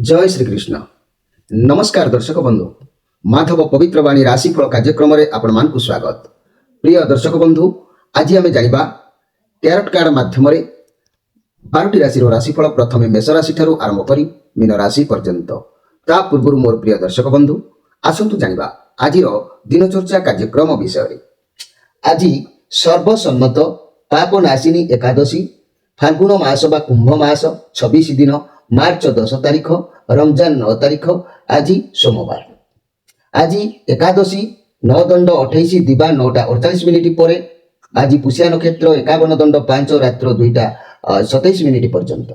जय श्रीकृष्ण। नमस्कार दर्शक बंधु, माधव पवित्र वाणी राशिफल कार्यक्रम में आपण मानकु स्वागत। प्रिय दर्शक बंधु, आज आम जाना टैरोट कार्ड माध्यम 12टी राशि राशिफल प्रथम मेष राशि ठारू आरंभ करी मीन राशि पर्यंत। ता पूर्व मोर प्रिय दर्शक बंधु आसतु जाना आज दिनचर्चा कार्यक्रम विषय। आज सर्वसम्मत पापनाशिनी एकादशी फाल्गुन मास बा कुंभ मास 26 दिन मार्च 10 तारीख रमजान 9 तारीख आज सोमवार। आज एकादशी 9 दंड 28 दिबा 9:48 पर आज पुष्या नक्षत्र 51 दंड 5 रात्र 2:27 पर्यंत।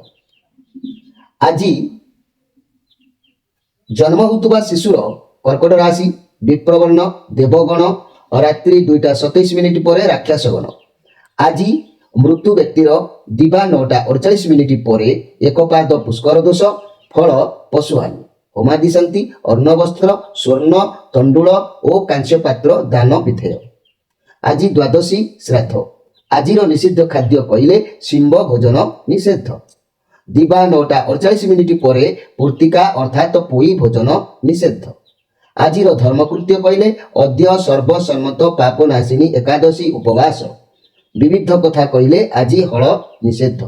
आज जन्म होता शिशुर कर्कट राशि विप्रवर्ण देवगण रात्रि 2:27 पर राक्षसगण। आज मृत्यु व्यक्तिर दिबा 9:48 पर एक पाद पुष्कर दोष फल पशुहानि होमादि शांति अन्न वस्त्र स्वर्ण तंडुल और कांस्य पात्र दान विधेय। आज द्वादशी श्राद्ध। आज निषिद्ध खाद्य कहले शिंब भोजन निषेध। दिबा 9:48 पर पूर्तिका अर्थात पोई भोजन निषेध। आज धर्मकृत्य कहले अद्य सर्वसम्मत पापनाशिनी एकादशी उपवास। विविध कथा कहले आज हल निषेध।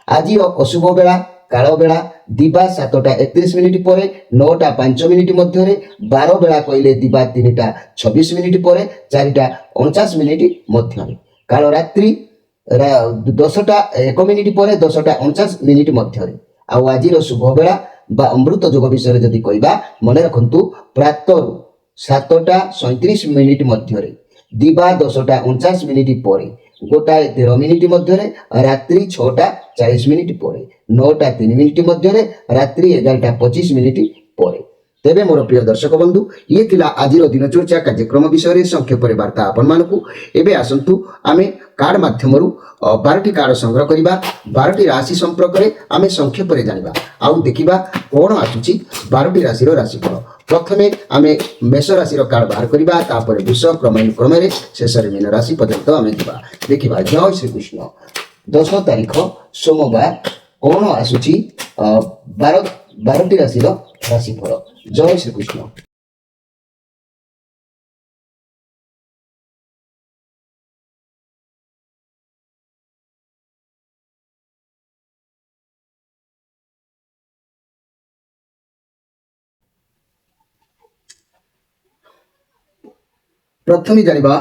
आज अशुभ बेला काल बेला दिबा 7:31 पर 9:05 मध्य 12 बेला कहले दिबा 3:26 पर 4:49 मध्य काल रात्रि 10:01 पर 10:49 मध्य। आज शुभ बेला बा अमृत योग विषय जदि कहबा मन रखंतु प्रातः 7:37 मध्य दिबा 10:49 पर 1:13 मध्य रात्रि 6:40 पर 9:03 मध्य रात्रि 11:25 पर। तेबे मोर प्रिय दर्शक बंधु ये थिला आज दिनचर्चा कार्यक्रम विषय संक्षेप वार्ता आपण मानकु। एबे आसंतु आमे कार्ड माध्यम 12टी कार्ड संग्रह करिबा 12टी राशि संपर्क में आमे संक्षेप रे जानिबा आउ देखिबा कोन आसुची 12टी राशि राशिफल। प्रथमे आमे मेष राशि कार्ड बाहर करिबा तापर वृष क्रम रे शेष रे मीन राशि पर्यंत आमे दिबा देखिबा। जय श्री कृष्ण। 10 तारीख सोमवार कोन आसुची 12टी राशि राशिफल। जय श्री कृष्ण। प्रथम जानिबा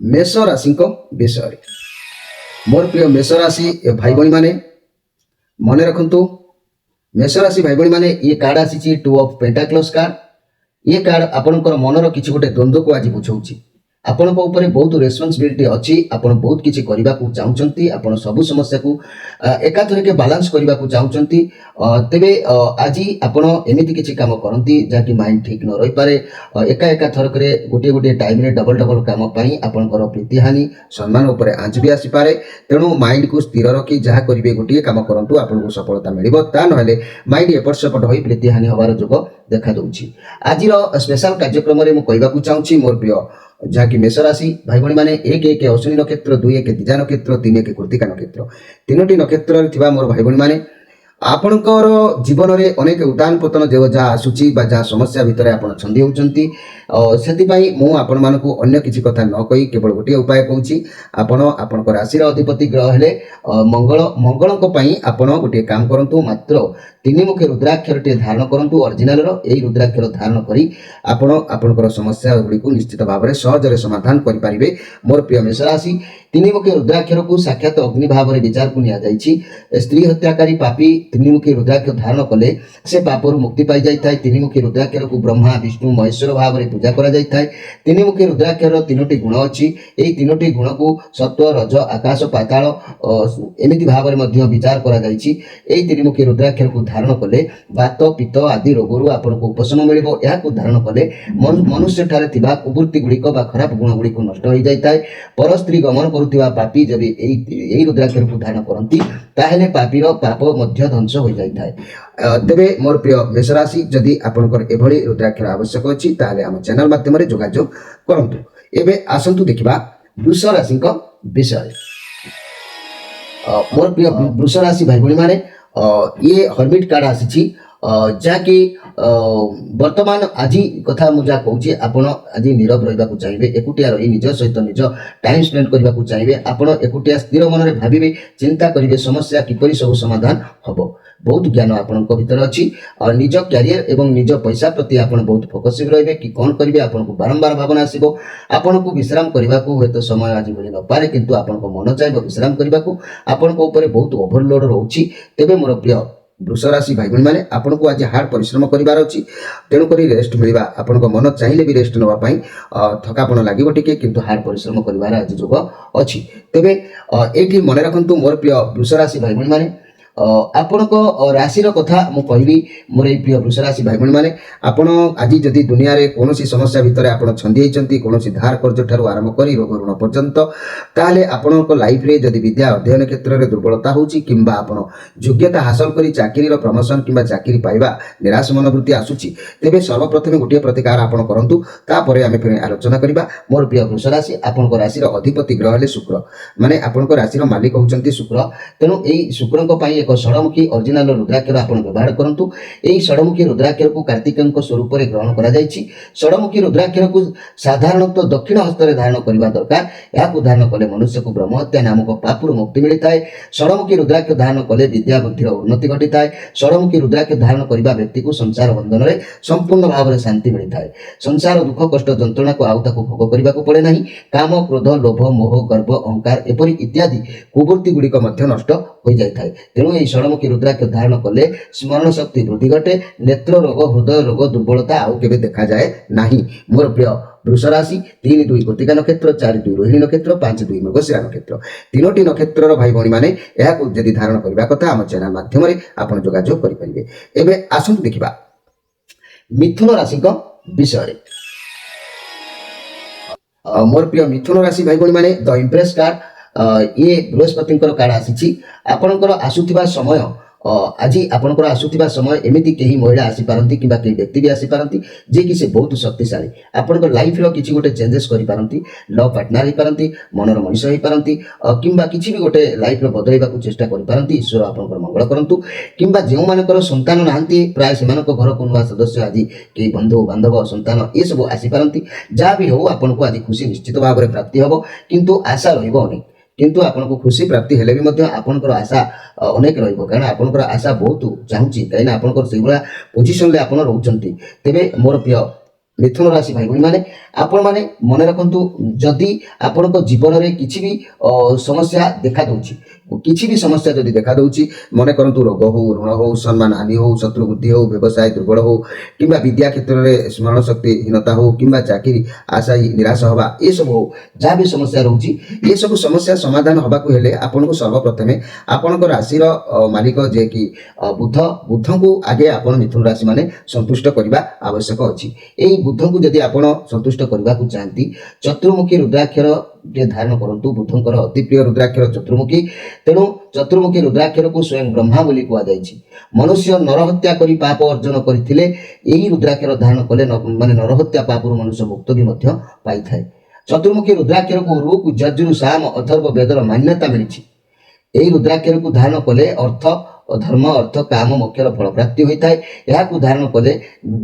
मेष राशि विषय। मोर प्रिय मेष राशि भाई भाई माने मन रखंतु मेष राशि भाई भाई माने ये कार्ड आसी 2 ऑफ पेंटाक्लस कार्ड। ये कार्ड आपनकर मनर किछि गोटे द्वंद्व को आज बुझाउछि। आपनक ऊपर बहुत रेस्पॉन्सिबिलिटी अछि। आपण बहुत किछि करिबा को चाहुचंती। आपण सब समस्या को एकाथरे के बैलेंस करिबा को चाहुचंती। तेबे आज आपण एमिति किछि काम करंती जाकि माइंड ठीक न रहि पारे। एका एका थरक रे गोटे गोटे टाइम रे डबल डबल काम पई आपनकर प्रीति हानि सम्मान ऊपर आंच भी आसी पारे। तेणु माइंड को स्थिर रखी जहा करिवे गोटे काम करंतु आपनको सफलता मिलिबो। ता नहले माइंड एपट सेपट होई प्रीति हानि होबार जोग देखा दउछि। आज स्पेशल कार्यक्रम रे मु कहबा को चाहुछि मोर प्रिय जहाँकि मेष राशि भाई भाई माने 1 अश्विनी नक्षत्र 2 दिजा नक्षत्र 3 कृत्तिका नक्षत्र 3टी नक्षत्र थिबा मोर भाई भाई माने आपणकर जीवन में अनेक उतान पतन जो जहाँ आसूची जहाँ समस्या भितर आप छंदी होती से मुझे आपण मानक अन्य किसी कथा न कही केवल गोटे उपाय कहूँ। आपण राशि अधिपति ग्रह हेले मंगल मंगल आपण गोटे काम करूँ। मात्र 3 मुखी रुद्राक्षर टे धारण करूँ। ओरिजिनल यही रुद्राक्षर धारण करी आपणकर समस्या गुड़िक निश्चित भाव में सहजरे समाधान करें। मोर प्रिय मेष राशि 3 मुखी रुद्राक्षर को साक्षात अग्नि भाव में विचार को नि स्त्री हत्याकारी पापी 3 मुखी रुद्राक्ष धारण कले से पापर मुक्ति पाई जाए। 3 मुखी रुद्राक्षर को ब्रह्मा विष्णु महेश्वर भाव में पूजा करा जाए। 3 मुखी रुद्राक्षर 3टी गुण अच्छी। यही 3टी गुण को सत्व रज आकाश पाताल एमिति भाव में विचार करा जाइछि। 3 मुखी रुद्राक्षर को धारण कले बात पित्त आदि रोगरू आपको उपशम मिलिबो। या धारण कले मनुष्य ठारे थिबा कुबुर्ती गुड़िक बा खराब गुण गुड़िक नष्ट हो जाए। पर स्त्री गमन करुवा पापी जब यही रुद्राक्षर को धारण करती ताहेले पापीर पाप मध्य ध्वंस हो जाए। तेबे मोर प्रिय मेष राशि जदि आपनकर एभली रुद्राक्षर आवश्यक अछि ताहेले हम चैनल माध्यम रे जोगाजोग करंतु। एबे आसंतु देखिबा वृष राशि विषय। मोर प्रिय वृष राशि भाई भाई माने ये हर्मिट कार्ड आसी ଯାହାକି ବର୍ତ୍ତମାନ ଆଜି କଥା ମୁଁ ଯାହା କହୁଛି ଆପଣ ଆଜି ନୀରବ ରହିବାକୁ ଚାହିଁବେ, ଏକୁଟିଆ ରହି ନିଜ ସହିତ ନିଜ ଟାଇମ୍ ସ୍ପେଣ୍ଡ କରିବାକୁ ଚାହିଁବେ, ଆପଣ ଏକୁଟିଆ ସ୍ଥିର ମନରେ ଭାବିବେ, ଚିନ୍ତା କରିବେ ସମସ୍ୟା କିପରି ସବୁ ସମାଧାନ ହବ। ବହୁତ ଜ୍ଞାନ ଆପଣଙ୍କ ଭିତରେ ଅଛି। ନିଜ କ୍ୟାରିୟର ଏବଂ ନିଜ ପଇସା ପ୍ରତି ଆପଣ ବହୁତ ଫୋକସିଂ ରହିବେ କି କ'ଣ କରିବେ, ଆପଣଙ୍କୁ ବାରମ୍ବାର ଭାବନା ଆସିବ। ଆପଣଙ୍କୁ ବିଶ୍ରାମ କରିବାକୁ ହୁଏତ ସମୟ ଆଜି ମିଳି ନପାରେ, କିନ୍ତୁ ଆପଣଙ୍କ ମନ ଚାହିଁବ ବିଶ୍ରାମ କରିବାକୁ। ଆପଣଙ୍କ ଉପରେ ବହୁତ ଓଭରଲୋଡ୍ ରହୁଛି। ତେବେ ମୋର ପ୍ରିୟ ବୃଷ ରାଶି ଭାଇ ଭଉଣୀମାନେ, ଆପଣଙ୍କୁ ଆଜି ହାର୍ଡ ପରିଶ୍ରମ କରିବାର ଅଛି। ତେଣୁକରି ରେଷ୍ଟ ମିଳିବା, ଆପଣଙ୍କ ମନ ଚାହିଁଲେ ବି ରେଷ୍ଟ ନେବା ପାଇଁ ଥକାପଣ ଲାଗିବ ଟିକେ, କିନ୍ତୁ ହାର୍ଡ ପରିଶ୍ରମ କରିବାର ଆଜି ଯୋଗ ଅଛି। ତେବେ ଏଇଠି ମନେ ରଖନ୍ତୁ ମୋର ପ୍ରିୟ ବୃଷ ରାଶି ଭାଇ ଭଉଣୀମାନେ, ଆପଣଙ୍କ ରାଶିର କଥା ମୁଁ କହିବି। ମୋର ଏଇ ପ୍ରିୟ ବୃଷ ରାଶି ଭାଇ ଭଉଣୀମାନେ, ଆପଣ ଆଜି ଯଦି ଦୁନିଆରେ କୌଣସି ସମସ୍ୟା ଭିତରେ ଆପଣ ଛନ୍ଦି ହେଇଛନ୍ତି, କୌଣସି ଧାର କର୍ଜ ଠାରୁ ଆରମ୍ଭ କରି ରୋଗ ଋଣ ପର୍ଯ୍ୟନ୍ତ, ତାହେଲେ ଆପଣଙ୍କ ଲାଇଫରେ ଯଦି ବିଦ୍ୟା ଅଧ୍ୟୟନ କ୍ଷେତ୍ରରେ ଦୁର୍ବଳତା ହେଉଛି କିମ୍ବା ଆପଣ ଯୋଗ୍ୟତା ହାସଲ କରି ଚାକିରିର ପ୍ରମୋସନ କିମ୍ବା ଚାକିରି ପାଇବା ନିରାଶ ମନୋବୃତ୍ତି ଆସୁଛି, ତେବେ ସର୍ବପ୍ରଥମେ ଗୋଟିଏ ପ୍ରତିକାର ଆପଣ କରନ୍ତୁ। ତାପରେ ଆମେ ପୁଣି ଆଲୋଚନା କରିବା। ମୋର ପ୍ରିୟ ବୃଷ ରାଶି, ଆପଣଙ୍କ ରାଶିର ଅଧିପତି ଗ୍ରହ ହେଲେ ଶୁକ୍ର, ମାନେ ଆପଣଙ୍କ ରାଶିର ମାଲିକ ହେଉଛନ୍ତି ଶୁକ୍ର। ତେଣୁ ଏଇ ଶୁକ୍ରଙ୍କ ପାଇଁ ଏକ ଷଡ଼ମୁଖୀ ଅରିଜିନାଲ ରୁଦ୍ରାକ୍ଷର ଆପଣ ବ୍ୟବହାର କରନ୍ତୁ। ଏହି ଷଡ଼ମୁଖୀ ରୁଦ୍ରାକ୍ଷରକୁ କାର୍ତ୍ତିକଙ୍କ ସ୍ୱରୂପରେ ଗ୍ରହଣ କରାଯାଇଛି। ଷଡ଼ମୁଖୀ ରୁଦ୍ରାକ୍ଷରକୁ ସାଧାରଣତଃ ଦକ୍ଷିଣ ହସ୍ତରେ ଧାରଣ କରିବା ଦରକାର। ଏହାକୁ ଧାରଣ କଲେ ମନୁଷ୍ୟକୁ ବ୍ରହ୍ମହତ୍ୟା ନାମକ ପାପରୁ ମୁକ୍ତି ମିଳିଥାଏ। ଷଡ଼ମୁଖୀ ରୁଦ୍ରାକ୍ଷ ଧାରଣ କଲେ ବିଦ୍ୟା ବୁଦ୍ଧିର ଉନ୍ନତି ଘଟିଥାଏ। ଷଡ଼ମୁଖୀ ରୁଦ୍ରାକ୍ଷ ଧାରଣ କରିବା ବ୍ୟକ୍ତିକୁ ସଂସାର ବନ୍ଧନରେ ସମ୍ପୂର୍ଣ୍ଣ ଭାବରେ ଶାନ୍ତି ମିଳିଥାଏ। ସଂସାର ଦୁଃଖ କଷ୍ଟ ଯନ୍ତ୍ରଣାକୁ ଆଉ ତାକୁ ଭୋଗ କରିବାକୁ ପଡ଼େ ନାହିଁ। କାମ କ୍ରୋଧ ଲୋଭ ମୋହ ଗର୍ବ ଅହଙ୍କାର ଏପରି ଇତ୍ୟାଦି କୁବୃତ୍ତି ଗୁଡ଼ିକ ମଧ୍ୟ ନଷ୍ଟ ହୋଇଯାଇଥାଏ। ତେଣୁ ଏହି ଷଡ଼ମୁଖୀ ରୁଦ୍ରାକ୍ଷ ଧାରଣ କଲେ ସ୍ମରଣ ଶକ୍ତି ବୃଦ୍ଧି ଘଟେ, ନେତ୍ର ରୋଗ ହୃଦୟ ରୋଗ ଦୁର୍ବଳତା ଆଉ କେବେ ଦେଖାଯାଏ ନାହିଁ। ମୋର ପ୍ରିୟ ବୃଷ ରାଶି, 3-2 କୃତ୍ତିକା ନକ୍ଷତ୍ର, 4-2 ରୋହିଣୀ ନକ୍ଷତ୍ର, 5-2 ମୃଗଶିରା ନକ୍ଷତ୍ର, ତିନୋଟି ନକ୍ଷତ୍ରର ଭାଇ ଭଉଣୀମାନେ ଏହାକୁ ଯଦି ଧାରଣ କରିବା କଥା ଆମ ଚ୍ୟାନେଲ ମାଧ୍ୟମରେ ଆପଣ ଯୋଗାଯୋଗ କରିପାରିବେ। ଏବେ ଆସନ୍ତୁ ଦେଖିବା ମିଥୁନ ରାଶିଙ୍କ ବିଷୟରେ। ମୋର ପ୍ରିୟ ମିଥୁନ ରାଶି ଭାଇ ଭଉଣୀମାନେ, ଦ ଇମ୍ପ୍ରେସ କାର୍ଡ, ଇଏ ବୃହସ୍ପତିଙ୍କର କାର୍ଡ ଆସିଛି। ଆପଣଙ୍କର ଆସୁଥିବା ସମୟ, ଆଜି ଆପଣଙ୍କର ଆସୁଥିବା ସମୟ ଏମିତି କେହି ମହିଳା ଆସିପାରନ୍ତି କିମ୍ବା କେହି ବ୍ୟକ୍ତି ବି ଆସିପାରନ୍ତି ଯିଏକି ସେ ବହୁତ ଶକ୍ତିଶାଳୀ। ଆପଣଙ୍କ ଲାଇଫର କିଛି ଗୋଟେ ଚେଞ୍ଜେସ୍ କରିପାରନ୍ତି, ଲଭ୍ ପାର୍ଟନର ହେଇପାରନ୍ତି, ମନର ମଣିଷ ହେଇପାରନ୍ତି, କିମ୍ବା କିଛି ବି ଗୋଟେ ଲାଇଫର ବଦଳାଇବାକୁ ଚେଷ୍ଟା କରିପାରନ୍ତି। ଈଶ୍ୱର ଆପଣଙ୍କର ମଙ୍ଗଳ କରନ୍ତୁ। କିମ୍ବା ଯେଉଁମାନଙ୍କର ସନ୍ତାନ ନାହାନ୍ତି, ପ୍ରାୟ ସେମାନଙ୍କ ଘରକୁ ନୂଆ ସଦସ୍ୟ ଆଜି କେହି ବନ୍ଧୁ ବାନ୍ଧବ ସନ୍ତାନ ଏସବୁ ଆସିପାରନ୍ତି। ଯାହା ବି ହେଉ ଆପଣଙ୍କୁ ଆଜି ଖୁସି ନିଶ୍ଚିତ ଭାବରେ ପ୍ରାପ୍ତି ହେବ, କିନ୍ତୁ ଆଶା ରହିବ ଅନେକ। କିନ୍ତୁ ଆପଣଙ୍କୁ ଖୁସି ପ୍ରାପ୍ତି ହେଲେ ବି ମଧ୍ୟ ଆପଣଙ୍କର ଆଶା ଅନେକ ରହିବ, କାରଣ ଆପଣଙ୍କର ଆଶା ବହୁତ ଚାହୁଁଛି, କାହିଁକିନା ଆପଣଙ୍କର ସେଇଭଳିଆ ପୋଜିସନରେ ଆପଣ ରହୁଛନ୍ତି। ତେବେ ମୋର ପ୍ରିୟ ମିଥୁନ ରାଶି ଭାଇ ଭଉଣୀମାନେ, ଆପଣମାନେ ମନେ ରଖନ୍ତୁ, ଯଦି ଆପଣଙ୍କ ଜୀବନରେ କିଛି ବି ସମସ୍ୟା ଦେଖାଦେଉଛି, କିଛି ବି ସମସ୍ୟା ଯଦି ଦେଖାଦେଉଛି, ମନେ କରନ୍ତୁ ରୋଗ ହେଉ, ଋଣ ହେଉ, ସମ୍ମାନ ହାନି ହେଉ, ଶତ୍ରୁ ବୃଦ୍ଧି ହେଉ, ବ୍ୟବସାୟ ଦୁର୍ବଳ ହେଉ, କିମ୍ବା ବିଦ୍ୟା କ୍ଷେତ୍ରରେ ସ୍ମରଣ ଶକ୍ତିହୀନତା ହେଉ, କିମ୍ବା ଚାକିରି ଆଶା ନିରାଶ ହେବା, ଏସବୁ ହେଉ, ଯାହା ବି ସମସ୍ୟା ରହୁଛି, ଏସବୁ ସମସ୍ୟା ସମାଧାନ ହେବାକୁ ହେଲେ ଆପଣଙ୍କୁ ସର୍ବପ୍ରଥମେ ଆପଣଙ୍କ ରାଶିର ମାଲିକ ଯିଏକି ବୁଧଙ୍କୁ ଆଗେ ଆପଣ ମିଥୁନ ରାଶି ମାନେ ସନ୍ତୁଷ୍ଟ କରିବା ଆବଶ୍ୟକ ଅଛି। ଏହି ବୁଧଙ୍କୁ ଯଦି ଆପଣ ସନ୍ତୁଷ୍ଟ କରିବାକୁ ଚାହାନ୍ତି, ଚତୁର୍ମୁଖୀ ରୁଦ୍ରାକ୍ଷର ଧାରଣ କରନ୍ତୁ। ବୁଧଙ୍କର ଅତି ପ୍ରିୟ ରୁଦ୍ରାକ୍ଷର ଚତୁର୍ମୁଖୀ। ତେଣୁ ଚତୁର୍ମୁଖୀ ରୁଦ୍ରାକ୍ଷରକୁ ସ୍ୱୟଂ ବ୍ରହ୍ମା ବୋଲି କୁହାଯାଇଛି। ମନୁଷ୍ୟ ନରହତ୍ୟା କରି ପାପ ଅର୍ଜନ କରିଥିଲେ ଏହି ରୁଦ୍ରାକ୍ଷର ଧାରଣ କଲେ ମାନେ ନରହତ୍ୟା ପାପରୁ ମନୁଷ୍ୟ ମୁକ୍ତ ବି ମଧ୍ୟ ପାଇଥାଏ। ଚତୁର୍ମୁଖୀ ରୁଦ୍ରାକ୍ଷରକୁ ଋକ୍ ଯଜୁଃ ସାମ ଅଥର୍ବ ବେଦର ମାନ୍ୟତା ମିଳିଛି। ଏହି ରୁଦ୍ରାକ୍ଷରକୁ ଧାରଣ କଲେ ଅର୍ଥ ଧର୍ମ ଅର୍ଥ କାମ ମୋକ୍ଷର ଫଳ ପ୍ରାପ୍ତି ହୋଇଥାଏ। ଏହାକୁ ଧାରଣ କଲେ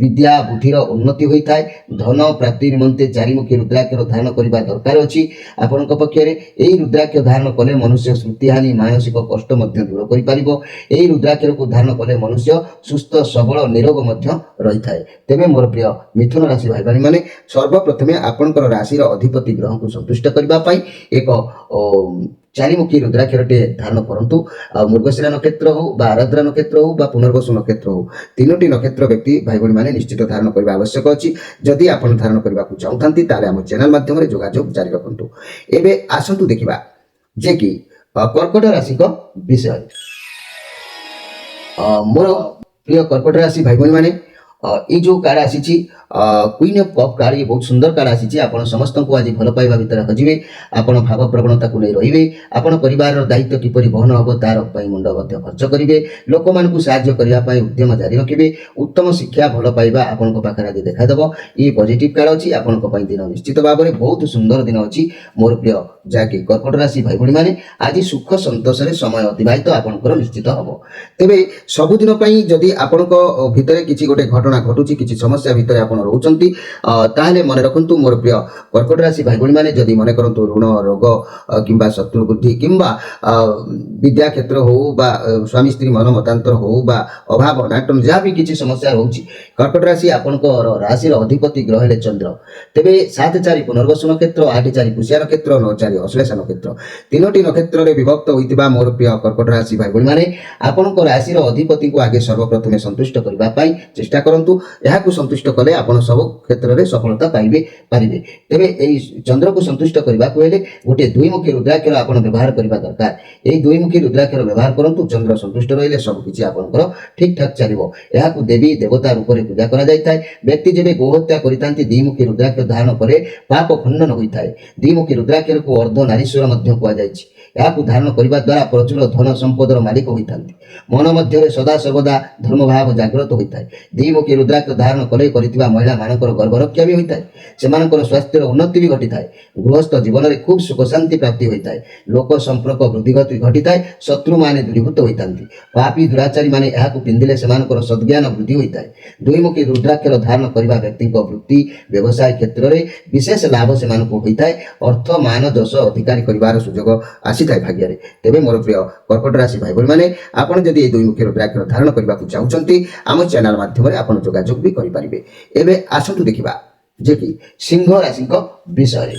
ବିଦ୍ୟା ବୁଦ୍ଧିର ଉନ୍ନତି ହୋଇଥାଏ। ଧନ ପ୍ରାପ୍ତି ନିମନ୍ତେ ଚାରିମୁଖୀ ରୁଦ୍ରାକ୍ଷର ଧାରଣ କରିବା ଦରକାର ଅଛି ଆପଣଙ୍କ ପକ୍ଷରେ। ଏହି ରୁଦ୍ରାକ୍ଷ ଧାରଣ କଲେ ମନୁଷ୍ୟ ସ୍ମୃତିହାନି ମାନସିକ କଷ୍ଟ ମଧ୍ୟ ଦୂର କରିପାରିବ। ଏହି ରୁଦ୍ରାକ୍ଷରକୁ ଧାରଣ କଲେ ମନୁଷ୍ୟ ସୁସ୍ଥ ସବଳ ନିରୋଗ ମଧ୍ୟ ରହିଥାଏ। ତେବେ ମୋର ପ୍ରିୟ ମିଥୁନ ରାଶି ଭାଇ ଭଉଣୀମାନେ, ସର୍ବପ୍ରଥମେ ଆପଣଙ୍କର ରାଶିର ଅଧିପତି ଗ୍ରହଙ୍କୁ ସନ୍ତୁଷ୍ଟ କରିବା ପାଇଁ ଏକ ଚାରିମୁଖୀ ରୁଦ୍ରାକ୍ଷରଟିଏ ଧାରଣ କରନ୍ତୁ। ଆଉ ମୃଗଶିରା ନକ୍ଷତ୍ର ହେଉ ବା ଆରାଧ୍ରା ନକ୍ଷତ୍ର ହେଉ ବା ପୁନର୍ବସୁ ନକ୍ଷତ୍ର ହେଉ, ତିନୋଟି ନକ୍ଷତ୍ର ବ୍ୟକ୍ତି ଭାଇ ଭଉଣୀମାନେ ନିଶ୍ଚିତ ଧାରଣ କରିବା ଆବଶ୍ୟକ ଅଛି। ଯଦି ଆପଣ ଧାରଣ କରିବାକୁ ଚାହୁଁଥାନ୍ତି ତାହେଲେ ଆମ ଚ୍ୟାନେଲ ମାଧ୍ୟମରେ ଯୋଗାଯୋଗ ଜାରି ରଖନ୍ତୁ। ଏବେ ଆସନ୍ତୁ ଦେଖିବା ଯେ କି କର୍କଟ ରାଶିଙ୍କ ବିଷୟରେ। ମୋର ପ୍ରିୟ କର୍କଟ ରାଶି ଭାଇ ଭଉଣୀମାନେ, ये जो कार्ड आसी क्वीन ऑफ कप कार्ड ये बहुत सुंदर कार्ड आसी आपण समस्त को आज भल पाइबा भितर खजिबे आपण भाव प्रवणता को नहीं रहिबे आपण परिवार दायित्व किपरि बहन हबो तार पई मुंड मध्य खर्च करिवे लोक मान को सहाय्य करिया पई उद्यम जारी रखिबे उत्तम शिक्षा भल पाइबा आपण को पाखरे आज देखा देबो ये पॉजिटिव कार्ड अछि आपण को पई दिन निश्चित भाव में बहुत सुंदर दिन अछि मोर प्रिय जाके कर्कट राशि भाई भणी माने आज सुख संतोष रे समय अतिबाहित आपणकर निश्चित हबो तेबे सबुदिन पई जदि आपणक भितरे किछि गोटे घटना घटुची किछि समस्या भितरे आपण रहउचंती ताहले मन रखंतु मोर प्रिय कर्कट राशि भाई भणी माने जदि मन करंतु ऋण रोग किंबा शत्रु बुद्धि किंबा विद्या क्षेत्र हो बा स्वामी स्त्री मन मतांतर हो बा अभाव अनाटन जहाँ भी किछि समस्या रहउची कर्कट राशि आपणकर राशि अधिपति ग्रह हेले चंद्र तेबे 7-4 पुनर्वसु नक्षत्र 8-4 पुष्य नक्षत्र 9-4 अश्लेष नक्षत्र तीनोटी नक्षत्र रे विभक्त होइतिबा मोर प्रिय कर्कट राशि भाई भणी माने आपणकर राशि अधिपति को आगे सर्वप्रथमे संतुष्ट करबा पई चेष्टा करंतु एहाकु संतुष्ट कले आपण सब क्षेत्र रे सफलता पाइबे पारिबे तेबे एई चंद्र को संतुष्ट करबा को हेले गोटे दुईमुखी रुद्राक्षर आपण व्यवहार करबा दरकार एई दुईमुखी रुद्राक्षर व्यवहार करंतु चंद्र संतुष्ट रहिले सब किछि आपणकर ठीक ठाक चलिबो एहाकु देवी देवता रूप रे पूजा करा जायताय व्यक्ति जेबे गोहत्या करितांती दुईमुखी रुद्राक्षर धारण करे पाप खंडन होइताय दुईमुखी रुद्राक्षर को अर्ध नारीश्वर मध्य कुआ जायछि एहाकु धारण करबा द्वारा प्रचुर धन संपदर मालिक होइतांती मन मध्य सदा सर्वदा धर्म भाव जागृत होइताय द्विमुखी रुद्राक्ष धारण कले करितिबा महिला मानकर गर्भरक्षा भी होइताय सेमानकर स्वास्थ्यर उन्नति भी घटिताय गृहस्थ जीवन रे खूब सुख शांति प्राप्ति होइताय लोक संपर्क वृद्धिगति घटिताय शत्रु माने दूरीभूत होइतांती पापी दुराचारी माने एहाकु पिंदिले सेमानकर सद्ज्ञान वृद्धि होइताय द्विमुखी रुद्राक्ष धारण करिबा व्यक्तिक वृत्ति व्यवसाय क्षेत्र रे विशेष लाभ सेमानकु होइताय अर्थ मान जश अधिकारी करिवार सुयोग आसीताय भाग्य रे तेबे मोर प्रिय कर्कट राशि भाई बोल माने आपण जदि ए दुईमुखी रुद्राक्ष धारण करबा को चाहुचंती आम चैनल माध्यम रे आपण जोगाजोग भी करि परिबे एबे आसंतु देखिबा जे कि सिंह राशि को विषय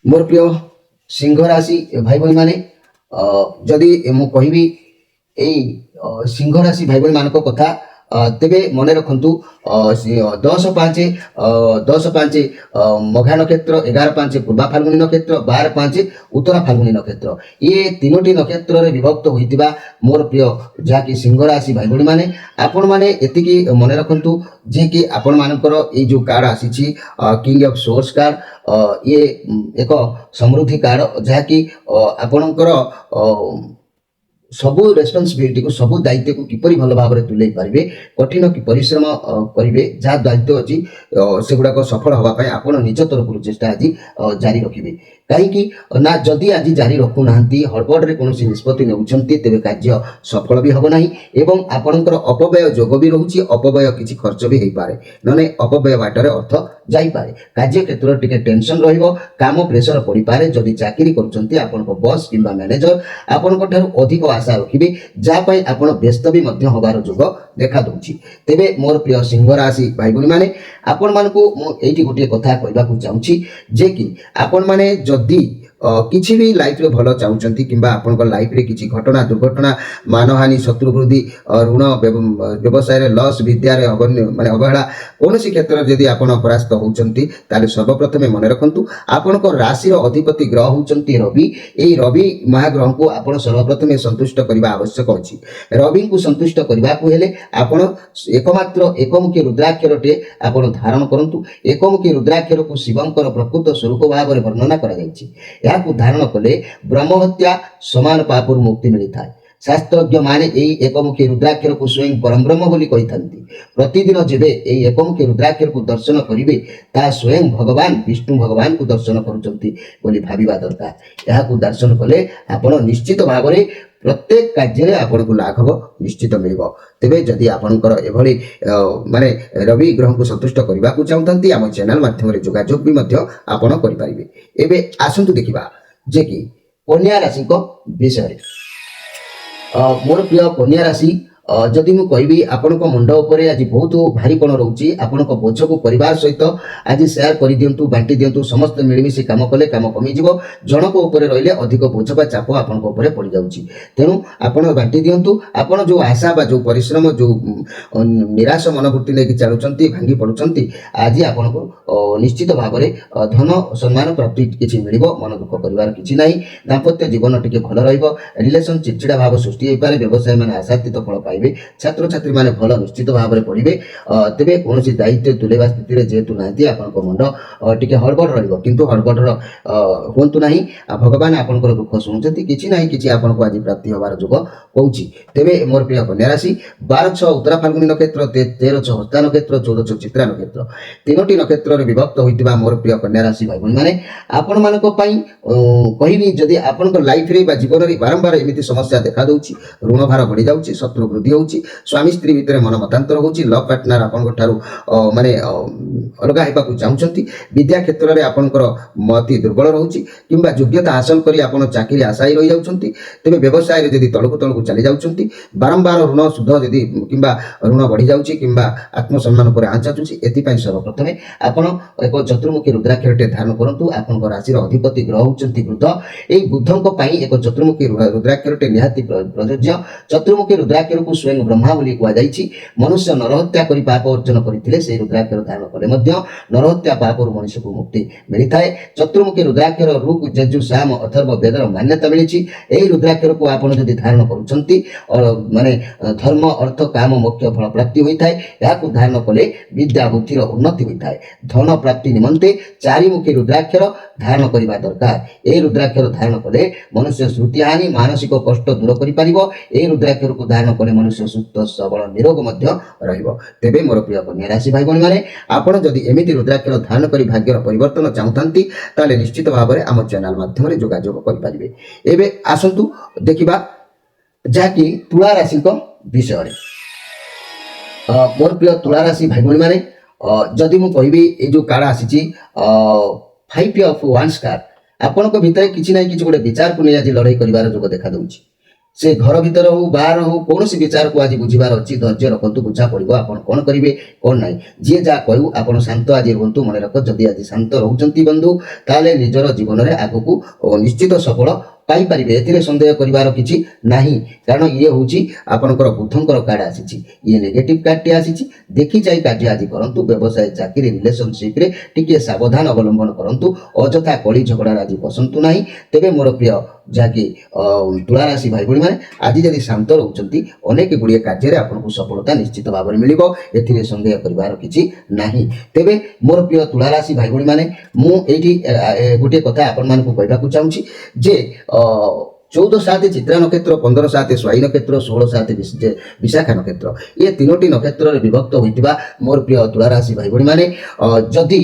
मोर प्रिय सिंह राशि भाई भाई माने जदि मु कहिबी एई सिंह राशि भाई भाई मानको कथा तेबे मने रखंतु 10-5 मघा नक्षत्र 11-5 पूर्वा फाल्गुनी नक्षत्र 12-5 उत्तरा फाल्गुनी नक्षत्र ये तीनोटी नक्षत्र रे विभक्त होइतिबा मोर प्रिय जाकी सिंह राशि भाई भणी माने आपण माने एतिकी मने रखंतु जे कि आपण मानकर ए जो कार्ड आसीची किंग ऑफ सोर्स कार्ड ये एक समृद्धि कार्ड जाकी आपणकर सबु रेस्पॉन्सिबिलिटी को सबु दायित्व को किपरि भल भाव में तुले पारिबे कठिन कि परिश्रम करिवे जा दायित्व अछि सेगुडा को सफल होबा पय आपण निज तरफ चेष्टा आज जारी रखिबे कहीं कि ना जदि आज जारी रखु नांती हड़बड़ रे कोनोसी निष्पत्ति नेउछंती तेबे कार्य सफल भी होबो नाही एवं आपणकर अपव्यय जोग भी रहउची अपव्यय किछि खर्च भी हेई पारे नने अपव्यय बाटरे अर्थ जाई पारे कार्य क्षेत्र टिके टेंशन रहिबो काम प्रेशर पड़ी पारे जदि चाकरी करूछंती आपणको बॉस किंबा मैनेजर आपणको ठारू अधिक आशा रखिबे जा पय आपण व्यस्त भी मध्य होबार जोग देखा दउची तेबे मोर प्रिय सिंह राशि भाई भणी माने आपण मानकु मु एठी गोटे कथा कहबा को चाहूची जे कि आपण माने जदि किछि भी लाइफ रे भलो चाहूचंती किंबा आपनकर लाइफ रे किछि घटना दुर्घटना मानहानि शत्रु वृद्धि ऋण व्यवसाय रे लॉस विद्या रे अगण्य माने अवहेला कोनोसी क्षेत्र जदि आपण परास्त होउचंती ताले सर्वप्रथमे मन रखंतु आपनकर राशि रो अधिपति ग्रह होउचंती रवि एई रवि महाग्रह को आपण सर्वप्रथमे संतुष्ट करिबा आवश्यक अछि रवि को संतुष्ट करिबा को हेले आपण एकमात्र एकमुखी रुद्राक्षरटे आपण धारण करंतु एकमुखी रुद्राक्षर को शिवंकर प्रकृत स्वरूप भाव रे वर्णना करा जायछि याकु धारण कले ब्रह्महत्या समान पापरु मुक्ति मिलिथाय शास्त्रज्ञ माने एई एकमुखी रुद्राक्षर को स्वयं परम ब्रह्म बोली कहिथांती प्रतिदिन जेबे एई एकमुखी रुद्राक्षर को दर्शन करिवे ता स्वयं भगवान विष्णु भगवान को दर्शन करूचंती बोली भाबिबा दरकार याकु दर्शन कले आपण निश्चित भाव रे प्रत्येक कार्य रे आपण को लाभ निश्चित मिलिबो तेबे जदि आपनकर एभली माने रवि ग्रह को संतुष्ट करबा को चाहतंती हम चैनल माध्यम रे जोगाजोग भी मध्य आपण करि परिबे एबे आसंतु देखिबा जे कि कन्या राशि को विषय मोर प्रिय कन्या राशि जदि मु कहबी आपण को मुंड ऊपर आज बहुत भारी कोन रहउची आपण को बोझ को परिवार सहित आज शेयर कर दियंतु बांटी दियंतु समस्त मिलमिशी काम कले काम कमी जिवो जन को ऊपर रहिले अधिक बोझ बा चाप आपण को ऊपर पड़ी जाउची तेनु आपण बांटी दियंतु आपण जो आशा बा जो परिश्रम जो निराश मनोवृत्ति लेके चालुचंती भांगी पडुचंती आज आपण को निश्चित भाव रे धन सम्मान प्राप्ति किछि मिलिबो मन दुख परिवार किछि नाही दाम्पत्य जीवन टिके भल रहइबो रिलेशन चिड़चिड़ा भाव सृष्टि होई पारे व्यवसाय माने आशातीत फल पाइबे ପାଇବେ। ଛାତ୍ରଛାତ୍ରୀମାନେ ଭଲ ନିଶ୍ଚିତ ଭାବରେ ପଢ଼ିବେ। ତେବେ କୌଣସି ଦାୟିତ୍ୱ ତୁଲେଇବା ସ୍ଥିତିରେ ଯେହେତୁ ନାହାନ୍ତି ଆପଣଙ୍କ ମୁଣ୍ଡ ଟିକେ ହଡ଼ବଡ଼ ରହିବ, କିନ୍ତୁ ହଡ଼ବଡ଼ର ହୁଅନ୍ତୁ ନାହିଁ। ଭଗବାନ ଆପଣଙ୍କର ଦୁଃଖ ଶୁଣୁଛନ୍ତି। କିଛି ନାହିଁ କିଛି ଆପଣଙ୍କୁ ଆଜି ପ୍ରାପ୍ତି ହେବାର ଯୋଗ କହୁଛି। ତେବେ ମୋର ପ୍ରିୟ କନ୍ୟା ରାଶି 12 ଉତ୍ତରା ଫାଲ୍ଗୁନୀ ନକ୍ଷତ୍ର, 13 ହସ୍ତା ନକ୍ଷତ୍ର, 14 ଚିତ୍ରା ନକ୍ଷତ୍ର, ତିନୋଟି ନକ୍ଷତ୍ରରେ ବିଭକ୍ତ ହୋଇଥିବା ମୋର ପ୍ରିୟ କନ୍ୟା ରାଶି ଭାଇ ଭଉଣୀମାନେ, ଆପଣମାନଙ୍କ ପାଇଁ କହିବି ଯଦି ଆପଣଙ୍କ ଲାଇଫରେ ବା ଜୀବନରେ ବାରମ୍ବାର ଏମିତି ସମସ୍ୟା ଦେଖାଦେଉଛି, ଋଣ ଭାର ବଢ଼ିଯାଉଛି, ଶତ୍ରୁ ବୃଦ୍ଧି ହେଉଛି, ସ୍ୱାମୀ ସ୍ତ୍ରୀ ଭିତରେ ମନ ମତାନ୍ତର ହେଉଛି, ଲଭ୍ ପାର୍ଟନର ଆପଣଙ୍କ ଠାରୁ ଅଲଗା ହେବାକୁ ଚାହୁଁଛନ୍ତି, ବିଦ୍ୟା କ୍ଷେତ୍ରରେ ଆପଣଙ୍କର ମତି ଦୁର୍ବଳ ରହୁଛି, କିମ୍ବା ଯୋଗ୍ୟତା ହାସଲ କରି ଆପଣ ଚାକିରି ଆଶାୟୀ ରହିଯାଉଛନ୍ତି, ତେବେ ବ୍ୟବସାୟରେ ଯଦି ତଳକୁ ତଳକୁ ଚାଲି ଯାଉଛନ୍ତି, ବାରମ୍ବାର ଋଣ ସୁଧ ଯଦି କିମ୍ବା ଋଣ ବଢ଼ିଯାଉଛି, କିମ୍ବା ଆତ୍ମସମ୍ମାନ ଉପରେ ଆଞ୍ଚ ଆସୁଛି, ଏଥିପାଇଁ ସର୍ବପ୍ରଥମେ ଆପଣ ଏକ ଚତୁର୍ମୁଖୀ ରୁଦ୍ରାକ୍ଷରଟେ ଧାରଣ କରନ୍ତୁ। ଆପଣଙ୍କ ରାଶିର ଅଧିପତି ଗ୍ରହ ହେଉଛନ୍ତି ବୁଧ। ଏହି ବୁଧଙ୍କ ପାଇଁ ଏକ ଚତୁର୍ମୁଖୀ ରୁଦ୍ରାକ୍ଷରଟେ ନିହାତି ପ୍ରଯୋଜ୍ୟ। ଚତୁର୍ମୁଖୀ ରୁଦ୍ରାକ୍ଷରକୁ ସ୍ୱୟଂ ବ୍ରହ୍ମା ବୋଲି କୁହାଯାଇଛି। ମନୁଷ୍ୟ ନରହତ୍ୟା କରି ପାପ ଅର୍ଜନ କରିଥିଲେ ସେହି ରୁଦ୍ରାକ୍ଷର ଧାରଣ କଲେ ମଧ୍ୟ ନରହତ୍ୟା ପାପରୁ ମଣିଷକୁ ମୁକ୍ତି ମିଳିଥାଏ। ଚତୁର୍ମୁଖୀ ରୁଦ୍ରାକ୍ଷର ଋକ୍, ଯଜୁ, ସାମ, ଅଥର୍ବ ବେଦର ମାନ୍ୟତା ମିଳିଛି। ଏହି ରୁଦ୍ରାକ୍ଷରକୁ ଆପଣ ଯଦି ଧାରଣ କରୁଛନ୍ତି ଧର୍ମ, ଅର୍ଥ, କାମ, ମୋକ୍ଷ ଫଳ ପ୍ରାପ୍ତି ହୋଇଥାଏ। ଏହାକୁ ଧାରଣ କଲେ ବିଦ୍ୟା ବୁଦ୍ଧିର ଉନ୍ନତି ହୋଇଥାଏ। ଧନ ପ୍ରାପ୍ତି ନିମନ୍ତେ ଚାରିମୁଖୀ ରୁଦ୍ରାକ୍ଷର ଧାରଣ କରିବା ଦରକାର। ଏହି ରୁଦ୍ରାକ୍ଷର ଧାରଣ କଲେ ମନୁଷ୍ୟ ଶ୍ରୁତିହାନି, ମାନସିକ କଷ୍ଟ ଦୂର କରିପାରିବ। ଏହି ରୁଦ୍ରାକ୍ଷରକୁ ଧାରଣ କଲେ ମନୁଷ୍ୟ ସୁସ୍ଥ ସବଳ ନିରୋଗ ମଧ୍ୟ ରହିବ। ତେବେ ମୋର ପ୍ରିୟ କନ୍ୟା ରାଶି ଭାଇ ଭଉଣୀମାନେ, ଆପଣ ଯଦି ଏମିତି ରୁଦ୍ରାକ୍ଷର ଧାରଣ କରି ଭାଗ୍ୟର ପରିବର୍ତ୍ତନ ଚାହୁଁଥାନ୍ତି, ତାହେଲେ ନିଶ୍ଚିତ ଭାବରେ ଆମ ଚ୍ୟାନେଲ ମାଧ୍ୟମରେ ଯୋଗାଯୋଗ କରିପାରିବେ। ଏବେ ଆସନ୍ତୁ ଦେଖିବା ଯାହାକି ତୁଳା ରାଶିଙ୍କ ବିଷୟରେ। ମୋର ପ୍ରିୟ ତୁଳା ରାଶି ଭାଇ ଭଉଣୀମାନେ, ଯଦି ମୁଁ କହିବି ଏଇ ଯେଉଁ କାର୍ଡ ଆସିଛି 5 of Wands କାର୍ଡ, ଆପଣଙ୍କ ଭିତରେ କିଛି ନା କିଛି ଗୋଟେ ବିଚାରକୁ ନେଇ ଆଜି ଲଢ଼େଇ କରିବାର ଯୋଗ ଦେଖାଦେଉଛି। ସେ ଘର ଭିତରେ ହଉ ବାହାର ହଉ, କୌଣସି ବିଚାରକୁ ଆଜି ବୁଝିବାର ଅଛି। ଧୈର୍ଯ୍ୟ ରଖନ୍ତୁ, ବୁଝା ପଡ଼ିବ ଆପଣ କ'ଣ କରିବେ କ'ଣ ନାହିଁ। ଯିଏ ଯାହା କହିବୁ ଆପଣ ଶାନ୍ତ ଆଜି ରୁହନ୍ତୁ। ମନେ ରଖ, ଯଦି ଆଜି ଶାନ୍ତ ରହୁଛନ୍ତି ବନ୍ଧୁ, ତାହେଲେ ନିଜର ଜୀବନରେ ଆଗକୁ ନିଶ୍ଚିତ ସଫଳ ପାଇପାରିବେ। ଏଥିରେ ସନ୍ଦେହ କରିବାର କିଛି ନାହିଁ, କାରଣ ଇଏ ହେଉଛି ଆପଣଙ୍କର ବୁଧଙ୍କର କାର୍ଡ ଆସିଛି। ଇଏ ନେଗେଟିଭ କାର୍ଡଟି ଆସିଛି। ଦେଖି ଯାଇ କାର୍ଯ୍ୟ ଆଜି କରନ୍ତୁ। ବ୍ୟବସାୟ, ଚାକିରି, ରିଲେସନସିପ୍ରେ ଟିକେ ସାବଧାନ ଅବଲମ୍ବନ କରନ୍ତୁ। ଅଯଥା କଳି ଝଗଡ଼ାରେ ଆଜି ବସନ୍ତୁ ନାହିଁ। ତେବେ ମୋର ପ୍ରିୟ ଯାହାକି ତୁଳା ରାଶି ଭାଇ ଭଉଣୀମାନେ, ଆଜି ଯଦି ଶାନ୍ତ ରହୁଛନ୍ତି, ଅନେକ ଗୁଡ଼ିଏ କାର୍ଯ୍ୟରେ ଆପଣଙ୍କୁ ସଫଳତା ନିଶ୍ଚିତ ଭାବରେ ମିଳିବ। ଏଥିରେ ସନ୍ଦେହ କରିବାର କିଛି ନାହିଁ। ତେବେ ମୋର ପ୍ରିୟ ତୁଳା ରାଶି ଭାଇ ଭଉଣୀମାନେ, ମୁଁ ଏଇଠି ଗୋଟିଏ କଥା ଆପଣମାନଙ୍କୁ କହିବାକୁ ଚାହୁଁଛି ଯେ 14/7 ଚିତ୍ରା ନକ୍ଷତ୍ର, 15/7 ସ୍ୱାୟୀ ନକ୍ଷତ୍ର, 16/7 ବିଶାଖା ନକ୍ଷତ୍ର, ଏ ତିନୋଟି ନକ୍ଷତ୍ରରେ ବିଭକ୍ତ ହୋଇଥିବା ମୋର ପ୍ରିୟ ତୁଳା ରାଶି ଭାଇ ଭଉଣୀମାନେ, ଯଦି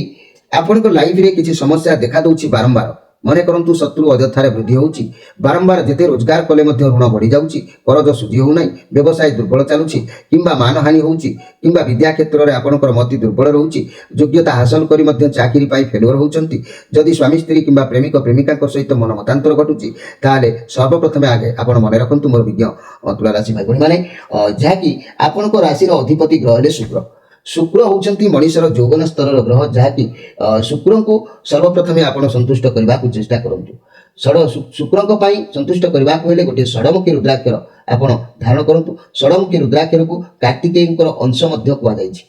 ଆପଣଙ୍କ ଲାଇଫରେ କିଛି ସମସ୍ୟା ଦେଖାଦେଉଛି ବାରମ୍ବାର, ମନେ କରନ୍ତୁ ଶତ୍ରୁ ଅଯଥାରେ ବୃଦ୍ଧି ହେଉଛି, ବାରମ୍ବାର ଯେତେ ରୋଜଗାର କଲେ ମଧ୍ୟ ଋଣ ବଢ଼ିଯାଉଛି, କରଜ ଶୁଝି ହେଉନାହିଁ, ବ୍ୟବସାୟ ଦୁର୍ବଳ ଚାଲୁଛି, କିମ୍ବା ମାନହାନି ହେଉଛି, କିମ୍ବା ବିଦ୍ୟା କ୍ଷେତ୍ରରେ ଆପଣଙ୍କର ମତି ଦୁର୍ବଳ ରହୁଛି, ଯୋଗ୍ୟତା ହାସଲ କରି ମଧ୍ୟ ଚାକିରି ପାଇଁ ଫେଲୁଅର ହେଉଛନ୍ତି, ଯଦି ସ୍ୱାମୀ ସ୍ତ୍ରୀ କିମ୍ବା ପ୍ରେମିକ ପ୍ରେମିକାଙ୍କ ସହିତ ମନ ମତାନ୍ତର ଘଟୁଛି, ତାହେଲେ ସର୍ବପ୍ରଥମେ ଆଗେ ଆପଣ ମନେ ରଖନ୍ତୁ ମୋର ବିଜ୍ଞ ତୁଳା ରାଶି ଭାଇ ଭଉଣୀମାନେ, ଯାହାକି ଆପଣଙ୍କ ରାଶିର ଅଧିପତି ଗ୍ରହ ହେଲେ ଶୁକ୍ର। ଶୁକ୍ର ହେଉଛନ୍ତି ମଣିଷର ଯୌବନ ସ୍ତରର ଗ୍ରହ, ଯାହାକି ଶୁକ୍ରଙ୍କୁ ସର୍ବପ୍ରଥମେ ଆପଣ ସନ୍ତୁଷ୍ଟ କରିବାକୁ ଚେଷ୍ଟା କରନ୍ତୁ। ଶୁକ୍ରଙ୍କ ପାଇଁ ସନ୍ତୁଷ୍ଟ କରିବାକୁ ହେଲେ ଗୋଟିଏ ଷଡ଼ମୁଖୀ ରୁଦ୍ରାକ୍ଷର ଆପଣ ଧାରଣ କରନ୍ତୁ। ଷଡ଼ମୁଖୀ ରୁଦ୍ରାକ୍ଷରକୁ କାର୍ତ୍ତିକେୟଙ୍କର ଅଂଶ ମଧ୍ୟ କୁହାଯାଇଛି।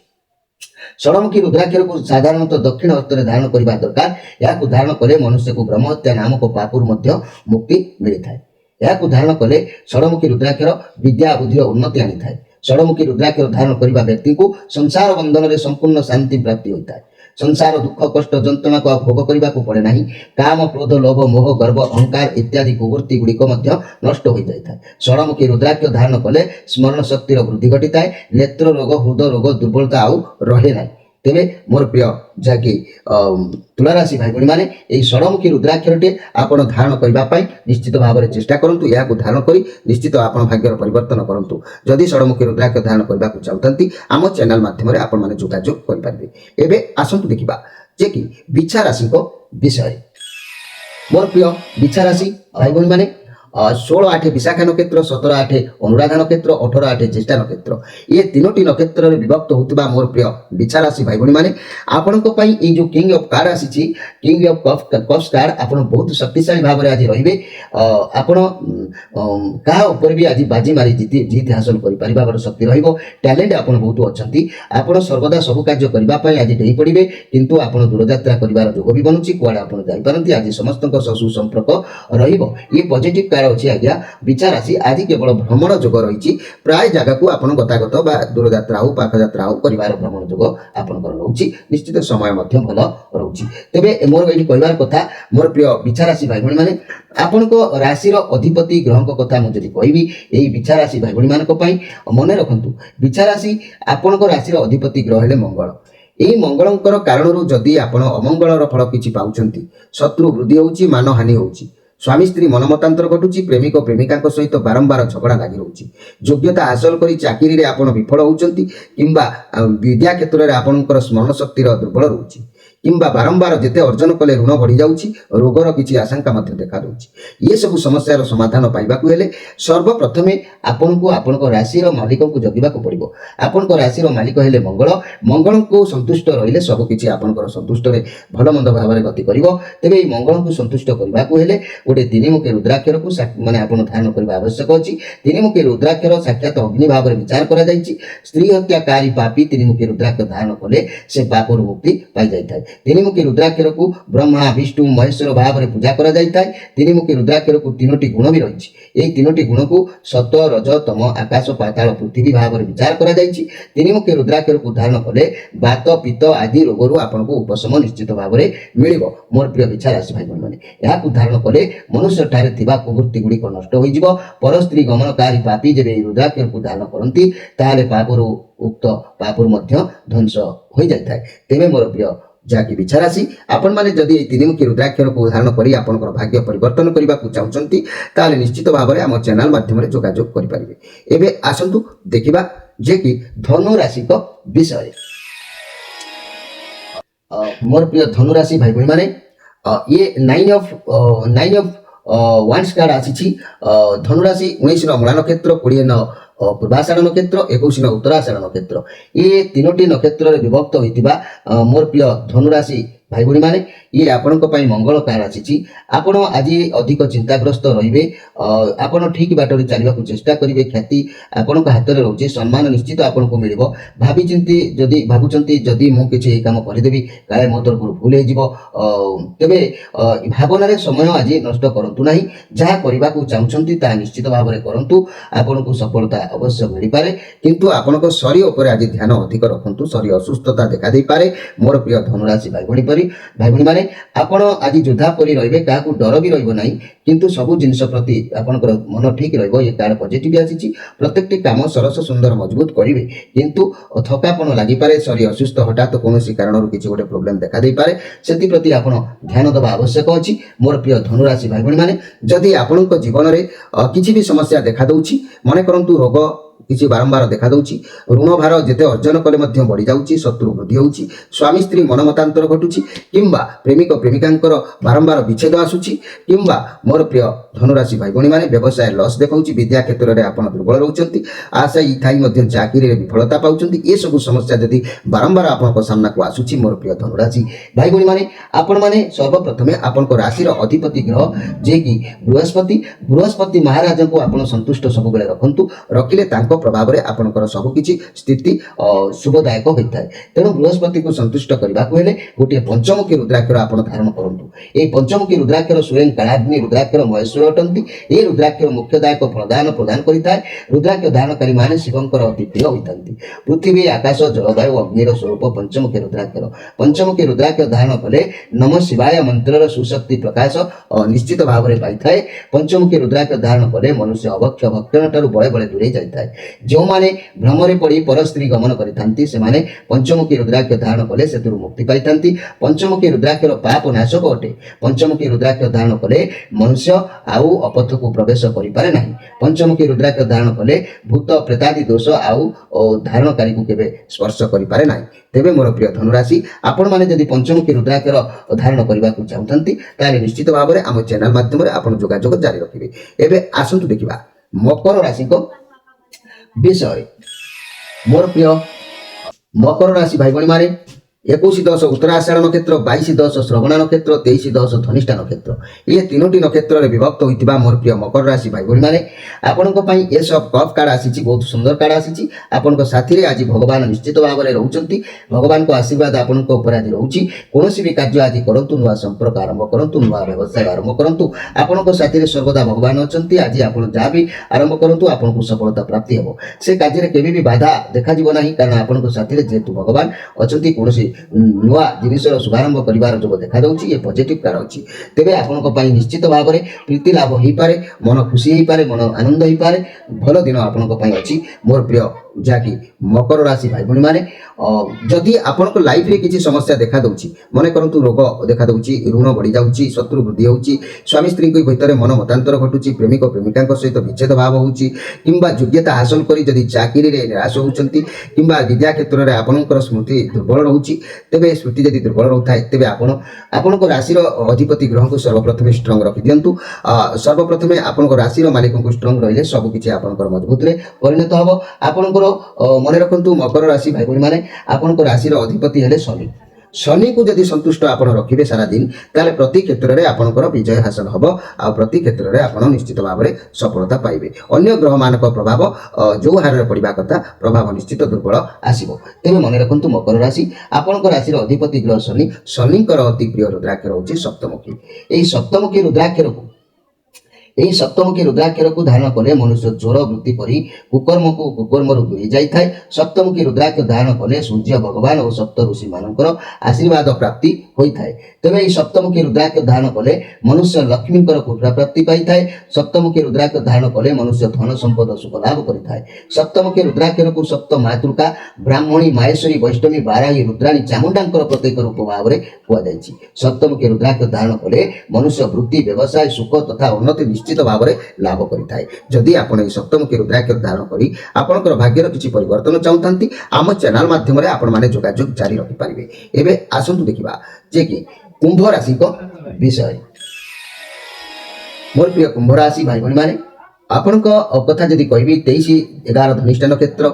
ଷଡ଼ମୁଖୀ ରୁଦ୍ରାକ୍ଷରକୁ ସାଧାରଣତଃ ଦକ୍ଷିଣ ହସ୍ତରେ ଧାରଣ କରିବା ଦରକାର। ଏହାକୁ ଧାରଣ କଲେ ମନୁଷ୍ୟକୁ ବ୍ରହ୍ମହତ୍ୟା ନାମକ ପାପରୁ ମଧ୍ୟ ମୁକ୍ତି ମିଳିଥାଏ। ଏହାକୁ ଧାରଣ କଲେ ଷଡ଼ମୁଖୀ ରୁଦ୍ରାକ୍ଷର ବିଦ୍ୟା ବୁଦ୍ଧିର ଉନ୍ନତି ଆଣିଥାଏ। ଷଡ଼ମୁଖୀ ରୁଦ୍ରାକ୍ଷର ଧାରଣ କରିବା ବ୍ୟକ୍ତିଙ୍କୁ ସଂସାର ବନ୍ଧନରେ ସମ୍ପୂର୍ଣ୍ଣ ଶାନ୍ତି ପ୍ରାପ୍ତି ହୋଇଥାଏ। ସଂସାର ଦୁଃଖ କଷ୍ଟ ଯନ୍ତ୍ରଣାକୁ ଆଉ ଭୋଗ କରିବାକୁ ପଡ଼େ ନାହିଁ। କାମ, କ୍ରୋଧ, ଲୋଭ, ମୋହ, ଗର୍ବ, ଅହଙ୍କାର ଇତ୍ୟାଦି କୁବୃତ୍ତି ଗୁଡ଼ିକ ମଧ୍ୟ ନଷ୍ଟ ହୋଇଯାଇଥାଏ। ଷଡ଼ମୁଖୀ ରୁଦ୍ରାକ୍ଷ ଧାରଣ କଲେ ସ୍ମରଣ ଶକ୍ତିର ବୃଦ୍ଧି ଘଟିଥାଏ। ନେତ୍ର ରୋଗ, ହୃଦ ରୋଗ, ଦୁର୍ବଳତା ଆଉ ରହେ ନାହିଁ। ତେବେ ମୋର ପ୍ରିୟ ଯାହାକି ତୁଳା ରାଶି ଭାଇ ଭଉଣୀମାନେ, ଏହି ଷଡ଼ମୁଖୀ ରୁଦ୍ରାକ୍ଷରଟି ଆପଣ ଧାରଣ କରିବା ପାଇଁ ନିଶ୍ଚିତ ଭାବରେ ଚେଷ୍ଟା କରନ୍ତୁ। ଏହାକୁ ଧାରଣ କରି ନିଶ୍ଚିତ ଆପଣ ଭାଗ୍ୟର ପରିବର୍ତ୍ତନ କରନ୍ତୁ। ଯଦି ଷଡ଼ମୁଖୀ ରୁଦ୍ରାକ୍ଷ ଧାରଣ କରିବାକୁ ଚାହୁଁଥାନ୍ତି, ଆମ ଚ୍ୟାନେଲ ମାଧ୍ୟମରେ ଆପଣମାନେ ଯୋଗାଯୋଗ କରିପାରିବେ। ଏବେ ଆସନ୍ତୁ ଦେଖିବା ଯେ କି ବିଛା ରାଶିଙ୍କ ବିଷୟରେ। ମୋର ପ୍ରିୟ ବିଛା ରାଶି ଭାଇ ଭଉଣୀମାନେ, 16/8 ବିଶାଖା ନକ୍ଷତ୍ର, 17/8 ଅନୁରାଧା ନକ୍ଷତ୍ର, 18/8 ଜ୍ୟେଷ୍ଠା ନକ୍ଷତ୍ର, ଏ ତିନୋଟି ନକ୍ଷତ୍ରରେ ବିଭକ୍ତ ହେଉଥିବା ମୋର ପ୍ରିୟ ବିଛା ରାଶି ଭାଇ ଭଉଣୀମାନେ, ଆପଣଙ୍କ ପାଇଁ ଏଇ ଯେଉଁ କିଙ୍ଗ ଅଫ୍ କାର୍ଡ ଆସିଛି, କିଙ୍ଗ ଅଫ୍ କପ୍ସ କାର୍ଡ, ଆପଣ ବହୁତ ଶକ୍ତିଶାଳୀ ଭାବରେ ଆଜି ରହିବେ। ଆପଣ କାହା ଉପରେ ବି ଆଜି ବାଜି ମାରି ଜିତ ହାସଲ କରିପାରିବାର ଶକ୍ତି ରହିବ। ଟ୍ୟାଲେଣ୍ଟ ଆପଣ ବହୁତ ଅଛନ୍ତି। ଆପଣ ସର୍ବଦା ସବୁ କାର୍ଯ୍ୟ କରିବା ପାଇଁ ଆଜି ଡେଇଁ ପଡ଼ିବେ, କିନ୍ତୁ ଆପଣ ଦୂରଯାତ୍ରା କରିବାର ଯୋଗ ବି ବନୁଛି। କୁଆଡ଼େ ଆପଣ ଯାଇପାରନ୍ତି। ଆଜି ସମସ୍ତଙ୍କ ସହ ସୁସମ୍ପର୍କ ରହିବ। ଇଏ ପଜିଟିଭ କାର୍ଡ अच्छी आज्ञा बिछा राशि आज केवल भ्रमण जोग रही प्राय जगह को आप गतागत बा दूर यात्रा हो पाख यात्रा हो परिवार भ्रमण जोग आपंकर रोचे निश्चित समय भल रोचे तेरे मोर ये कहबार कथा मोर प्रिय बिछा राशि भाई भाई मैंने आपण राशि अधिपति ग्रह कथा मुझे कहबी यही बिछा राशि भाई भाई मान मन रखु बिछा राशि आपण राशि अधिपति ग्रह है मंगल यही मंगलंकर कारण जदि आपण अमंगलर फल किसी पाउछंती शत्रु वृद्धि होउची मानहानि होउची स्वामी स्त्री मनमतांतर घटुची प्रेमिक प्रेमिका सहित बारंबार झगड़ा लगी रोची योग्यता हासिल करी चाकरी रे आपण विफल होउचंती किंबा विद्या क्षेत्र में आपणकर स्मरण शक्ति दुर्बल रोची किंबा बारंबार जिते अर्जन कले ऋण बढ़ी जाउची रोगर किसी आशंका मध्य देखा दउची ये सब समस्यार समाधान पाइबाकू हेले सर्वप्रथमे आपनको आपनको राशि मालिक को जगिबा को पड़िबो आपनको राशि मालिक हेले मंगल मंगल को संतुष्ट रहिले सब किछि आपनकर संतुष्ट रे भलो मंद भाबरे गति करिवो तेबे ई मंगल को संतुष्ट करबाकू हेले गोटे तीनिमुखी रुद्राक्षर को माने आपण ध्यान करबा आवश्यक अछि तीनिमुखी रुद्राक्षर साक्षात अग्नि भाबरे विचार करा जायछि स्त्री हत्याकारी पापी तीनिमुखी रुद्राक्ष धारण कले से पापरु मुक्ति पाइ जायथाय तीनिमुखी रुद्राक्षर को ब्रह्मा विष्णु महेश्वर भाव में पूजा करा जायथाय तीनिमुखी रुद्राक्षर को तीनोटी गुण भी रही यही तीनोटी गुण को सत रज तम आकाश पाताल पृथ्वी भाव में विचार करा जायछि तीनिमुखी रुद्राक्षर को धारण कले बात पित्त आदि रोगरु आपनको उपशम निश्चित भाव में मिलिबो मोर प्रिय बिछा राशि भाई माने या को धारण कले मनुष्य ठारे थिबा कुवृत्ति गुडी को नष्ट होई जिवो पर स्त्री गमनकारी पापी जेबे रुद्राक्षर को धारण करंती ताले पापरु उक्त पापरु मध्य ध्वंस होई जायथाय तेबे मोर प्रिय जहाँकि बिछा राशि आपण मैंने जदि तीनिमुखी रुद्राक्षर को धारण करी आपनकर भाग्य परिवर्तन करने को चाहते ताले निश्चित भाव में आम चैनल माध्यम जोगाजोग करेंगे एवं आसतु देखा जे कि धनु राशि विषय मोर प्रिय धनु राशि भाई भाई मैंने ये नाइन ऑफ वांस कार्ड आसी धनुराशि 19 मूला नक्षत्र 20 पूर्वाषाढ़ नक्षत्र 21 उत्तराषाढ़ नक्षत्र ये तीनोटी नक्षत्र विभक्त होता मोर प्रिय धनुराशि भाई भाई मैंने ये आपण मंगल कार आसी आपण आज अधिक चिंताग्रस्त रे आपण ठीक बाटर चलने को चेष्टा करेंगे ख्याति आपण हाथ में रोचे सम्मान निश्चित आपन को मिल भावी चिंती जदि भावुंट जदि मुझे काम करदेवी काले मो तरफ भूल हो तेरे भावना समय आज नष्ट करूँ ना जहाँ करने को चाहते निश्चित भाव में करूँ आपन को सफलता अवश्य मिल पारे किंतु आपण शरीर उपर आज ध्यान अधिक रखु शरीर असुस्थता देखा दे पारे मोर प्रिय धनुराशि भाई भाई भाई भाई मैंने आपण आज योद्धा परी रे क्या डर भी रहा किंतु सबू जिनस प्रति आपंकर मन ठीक ये कार्ड पॉजिटिव आसी प्रत्येक काम सरस सुंदर मजबूत करेंगे किंतु थकापन लगिपे शरीर असुस्थ हठात कौन कारण किसी गोटे प्रोब्लेम देखा दे पारे से प्रति आप ध्यान देवा आवश्यक अच्छी मोर प्रिय धनुराशि भाई भाई मैंने जदि आपण जीवन में किसी भी समस्या देखा दूँ मन करूँ रोग किसी बारंबार देखा दूची ऋण भार जिते अर्जन कले बढ़ी जाऊँगी शत्रु वृद्धि होउची स्वामी स्त्री मनमतांतर घटुची किंबा प्रेमिक प्रेमिकांकर बारंबार विच्छेद आसुची किंबा मोर प्रिय धनुराशि भाई भाई मैंने व्यवसाय लॉस देखा विद्या क्षेत्र में आप दुर्बल रोचंती आशा थाई चाकरी में विफलता पाँच ये सब समस्या जदि बारंबार आपन सामना को आसूची मोर प्रिय धनुराशि भाई भाई मैंने आपण मैंने सर्वप्रथमे आपण राशि अधिपति ग्रह जे कि बृहस्पति महाराज को आप संतुष्ट सब रखु रखिले प्रभाव में आपंकर सबकि स्थिति शुभदायक होता है तेणु बृहस्पति को संतुष्ट करने को हेले गोटे पंचमुखी रुद्राक्षर आप धारण करूँ ये पंचमुखी रुद्राक्षर स्वयं कालाग्नि रुद्राक्षर महेश्वर अटंती ये रुद्राक्षर मुख्यदायक फलदान प्रदान करता है रुद्राक्ष धारणकारी माने शिवंकर अति प्रिय होता पृथ्वी आकाश जलवायु अग्निर स्वरूप पंचमुखी रुद्राक्ष धारण कले नम शिवाय मंत्र सुशक्ति प्रकाश निश्चित भाव में पाई था पंचमुखी रुद्राक्ष धारण कले मनुष्य अभक्ष भक्षण ठार बड़े बड़े दूरे जाए जो माने भ्रमरे पड़ी पर स्त्री गमन करथांती से माने पंचमुखी रुद्राक्ष धारण कले से मुक्ति पाई पंचमुखी रुद्राक्षर पाप नाशक अटे पंचमुखी रुद्राक्ष धारण कले मनुष्य आउ अपथ को प्रवेश करि पारे नाही पंचमुखी रुद्राक्ष धारण कले भूत प्रेतादि दोष आउ धारणकारी को केबे स्पर्श करि पारे नाही तेबे मोर प्रिय धनुराशि आपण माने यदि पंचमुखी रुद्राक्षर धारण करबा को चाहथांती ताले निश्चित भाव में आम चैनल माध्यम रे आपण जोगाजोग जारी रखिबे एबे आसंतु देखिबा मकर राशि को विषय मोर प्रिय मकर राशि भाई भाई माने 21-10 ଉତ୍ତରାଷାଢ଼ ନକ୍ଷତ୍ର, 22-10 ଶ୍ରବଣ ନକ୍ଷତ୍ର, 23-10 ଧନିଷ୍ଠା ନକ୍ଷତ୍ର, ଏ ତିନୋଟି ନକ୍ଷତ୍ରରେ ବିଭକ୍ତ ହୋଇଥିବା ମୋର ପ୍ରିୟ ମକର ରାଶି ଭାଇ ଭଉଣୀମାନେ, ଆପଣଙ୍କ ପାଇଁ ଏସ୍ ଅଫ୍ କପ୍ କାର୍ଡ଼ ଆସିଛି। ବହୁତ ସୁନ୍ଦର କାର୍ଡ଼ ଆସିଛି। ଆପଣଙ୍କ ସାଥିରେ ଆଜି ଭଗବାନ ନିଶ୍ଚିତ ଭାବରେ ରହୁଛନ୍ତି। ଭଗବାନଙ୍କ ଆଶୀର୍ବାଦ ଆପଣଙ୍କ ଉପରେ ଆଜି ରହୁଛି। କୌଣସି ବି କାର୍ଯ୍ୟ ଆଜି କରନ୍ତୁ, ନୂଆ ସମ୍ପର୍କ ଆରମ୍ଭ କରନ୍ତୁ, ନୂଆ ବ୍ୟବସାୟ ଆରମ୍ଭ କରନ୍ତୁ, ଆପଣଙ୍କ ସାଥିରେ ସର୍ବଦା ଭଗବାନ ଅଛନ୍ତି। ଆଜି ଆପଣ ଯାହା ବି ଆରମ୍ଭ କରନ୍ତୁ, ଆପଣଙ୍କୁ ସଫଳତା ପ୍ରାପ୍ତି ହେବ। ସେ କାର୍ଯ୍ୟରେ କେବେ ବି ବାଧା ଦେଖାଯିବ ନାହିଁ, କାରଣ ଆପଣଙ୍କ ସାଥିରେ ଯେହେତୁ ଭଗବାନ ଅଛନ୍ତି। କୌଣସି ନୂଆ ଜିନିଷର ଶୁଭାରମ୍ଭ କରିବାର ଯୋଗ ଦେଖାଯାଉଛି। ଏ ପଜିଟିଭ କାର୍ଡ଼ ଅଛି। ତେବେ ଆପଣଙ୍କ ପାଇଁ ନିଶ୍ଚିତ ଭାବରେ ପ୍ରୀତି ଲାଭ ହେଇପାରେ, ମନ ଖୁସି ହେଇପାରେ, ମନ ଆନନ୍ଦ ହେଇପାରେ। ଭଲ ଦିନ ଆପଣଙ୍କ ପାଇଁ ଅଛି ମୋର ପ୍ରିୟ ଯାହାକି ମକର ରାଶି ଭାଇ ଭଉଣୀମାନେ। ଯଦି ଆପଣଙ୍କ ଲାଇଫରେ କିଛି ସମସ୍ୟା ଦେଖାଦେଉଛି, ମନେ କରନ୍ତୁ ରୋଗ ଦେଖାଦେଉଛି, ଋଣ ବଢ଼ିଯାଉଛି, ଶତ୍ରୁ ବୃଦ୍ଧି ହେଉଛି, ସ୍ୱାମୀ ସ୍ତ୍ରୀଙ୍କ ଭିତରେ ମନ ମତାନ୍ତର ଘଟୁଛି, ପ୍ରେମିକ ପ୍ରେମିକାଙ୍କ ସହିତ ବିଚ୍ଛେଦ ଭାବ ହେଉଛି, କିମ୍ବା ଯୋଗ୍ୟତା ହାସଲ କରି ଯଦି ଚାକିରିରେ ନିରାଶ ହେଉଛନ୍ତି, କିମ୍ବା ବିଦ୍ୟା କ୍ଷେତ୍ରରେ ଆପଣଙ୍କର ସ୍ମୃତି ଦୁର୍ବଳ ରହୁଛି, ତେବେ ସ୍ମୃତି ଯଦି ଦୁର୍ବଳ ରହୁଥାଏ, ତେବେ ଆପଣଙ୍କ ରାଶିର ଅଧିପତି ଗ୍ରହଙ୍କୁ ସର୍ବପ୍ରଥମେ ଷ୍ଟ୍ରଙ୍ଗ ରଖିଦିଅନ୍ତୁ। ସର୍ବପ୍ରଥମେ ଆପଣଙ୍କ ରାଶିର ମାଲିକଙ୍କୁ ଷ୍ଟ୍ରଙ୍ଗ ରହିଲେ ସବୁକିଛି ଆପଣଙ୍କର ମଜବୁତରେ ପରିଣତ ହେବ। ଆପଣଙ୍କର ମନେ ରଖନ୍ତୁ ମକର ରାଶି ଭାଇ ଭଉଣୀମାନେ, ଆପଣଙ୍କ ରାଶିର ଅଧିପତି ହେଲେ ଶନି। ଶନିକୁ ଯଦି ସନ୍ତୁଷ୍ଟ ଆପଣ ରଖିବେ ସାରା ଦିନ, ତାହେଲେ ପ୍ରତି କ୍ଷେତ୍ରରେ ଆପଣଙ୍କର ବିଜୟ ହାସଲ ହେବ। ଆଉ ପ୍ରତି କ୍ଷେତ୍ରରେ ଆପଣ ନିଶ୍ଚିତ ଭାବରେ ସଫଳତା ପାଇବେ। ଅନ୍ୟ ଗ୍ରହମାନଙ୍କ ପ୍ରଭାବ ଯେଉଁ ହାରରେ ପଡ଼ିବା କଥା, ପ୍ରଭାବ ନିଶ୍ଚିତ ଦୁର୍ବଳ ଆସିବ। ତେବେ ମନେ ରଖନ୍ତୁ ମକର ରାଶି, ଆପଣଙ୍କ ରାଶିର ଅଧିପତି ଗ୍ରହ ଶନି। ଶନିଙ୍କର ଅତି ପ୍ରିୟ ରୁଦ୍ରାକ୍ଷର ହେଉଛି ସପ୍ତମୁଖୀ। ଏହି ସପ୍ତମୁଖୀ ରୁଦ୍ରାକ୍ଷରକୁ ଧାରଣ କଲେ ମନୁଷ୍ୟ ଜ୍ୱର ବୃତ୍ତି ପରି କୁକର୍ମରୁ ଦୂରେଇ ଯାଇଥାଏ। ସପ୍ତମୁଖୀ ରୁଦ୍ରାକ୍ଷ ଧାରଣ କଲେ ସୂର୍ଯ୍ୟ ଭଗବାନ ଓ ସପ୍ତ ଋଷିମାନଙ୍କର ଆଶୀର୍ବାଦ ପ୍ରାପ୍ତି ହୋଇଥାଏ। ତେବେ ଏହି ସପ୍ତମୁଖୀ ରୁଦ୍ରାକ୍ଷ ଧାରଣ କଲେ ମନୁଷ୍ୟ ଲକ୍ଷ୍ମୀଙ୍କର କୃପା ପ୍ରାପ୍ତି ପାଇଥାଏ। ସପ୍ତମୁଖୀ ରୁଦ୍ରାକ୍ଷ ଧାରଣ କଲେ ମନୁଷ୍ୟ ଧନ ସମ୍ପଦ ସୁଖ ଲାଭ କରିଥାଏ। ସପ୍ତମୁଖୀ ରୁଦ୍ରାକ୍ଷରକୁ ସପ୍ତ ମାତୃକା ବ୍ରାହ୍ମଣୀ, ମାହେଶ୍ୱରୀ, ବୈଷ୍ଣବୀ, ବାରାହୀ, ରୁଦ୍ରାଣୀ, ଚାମୁଣ୍ଡାଙ୍କର ପ୍ରତ୍ୟେକ ରୂପ ଭାବରେ କୁହାଯାଇଛି। ସପ୍ତମୁଖୀ ରୁଦ୍ରାକ୍ଷ ଧାରଣ କଲେ ମନୁଷ୍ୟ ବୃତ୍ତି, ବ୍ୟବସାୟ, ସୁଖ ତଥା ଉନ୍ନତି ନିଶ୍ଚିତ ଭାବରେ ଲାଭ କରିଥାଏ। ଯଦି ଆପଣ ଏହି ସପ୍ତମୁଖୀ ରୁଦ୍ରାକ୍ଷ ଧାରଣ କରି ଆପଣଙ୍କର ଭାଗ୍ୟର କିଛି ପରିବର୍ତ୍ତନ ଚାହୁଁଥାନ୍ତି, ଆମ ଚ୍ୟାନେଲ ମାଧ୍ୟମରେ ଆପଣମାନେ ଯୋଗାଯୋଗ ଜାରି ରଖିପାରିବେ। ଏବେ ଆସନ୍ତୁ ଦେଖିବା ଯେ କି କୁମ୍ଭ ରାଶିଙ୍କ ବିଷୟରେ। ମୋର ପ୍ରିୟ କୁମ୍ଭ ରାଶି ଭାଇ ଭଉଣୀମାନେ, ଆପଣଙ୍କ କଥା ଯଦି କହିବି, 23-11 ଧନିଷ୍ଠା ନକ୍ଷତ୍ର,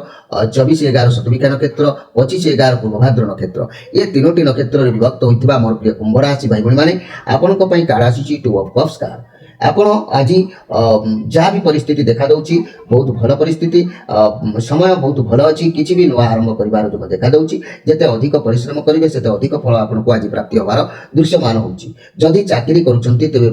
24-11 ଶତବିକା ନକ୍ଷତ୍ର, 25-11 ପୂର୍ବଭାଦ୍ର ନକ୍ଷତ୍ର, ଏ ତିନୋଟି ନକ୍ଷତ୍ରରେ ବିଭକ୍ତ ହୋଇଥିବା ମୋର ପ୍ରିୟ କୁମ୍ଭ ରାଶି ଭାଇ ଭଉଣୀମାନେ, ଆପଣଙ୍କ ପାଇଁ କାର୍ଡ଼ ଆସିଛି 2 ଅଫ୍ କପ୍ସ କାର୍ଡ଼। ଆପଣ ଆଜି ଯାହା ବି ପରିସ୍ଥିତି ଦେଖାଦେଉଛି, ବହୁତ ଭଲ ପରିସ୍ଥିତି, ସମୟ ବହୁତ ଭଲ ଅଛି। କିଛି ବି ନୂଆ ଆରମ୍ଭ କରିବାର ଯୋଗ ଦେଖାଦେଉଛି। ଯେତେ ଅଧିକ ପରିଶ୍ରମ କରିବେ, ସେତେ ଅଧିକ ଫଳ ଆପଣଙ୍କୁ ଆଜି ପ୍ରାପ୍ତି ହେବାର ଦୃଶ୍ୟମାନ ହେଉଛି। ଯଦି ଚାକିରି କରୁଛନ୍ତି, ତେବେ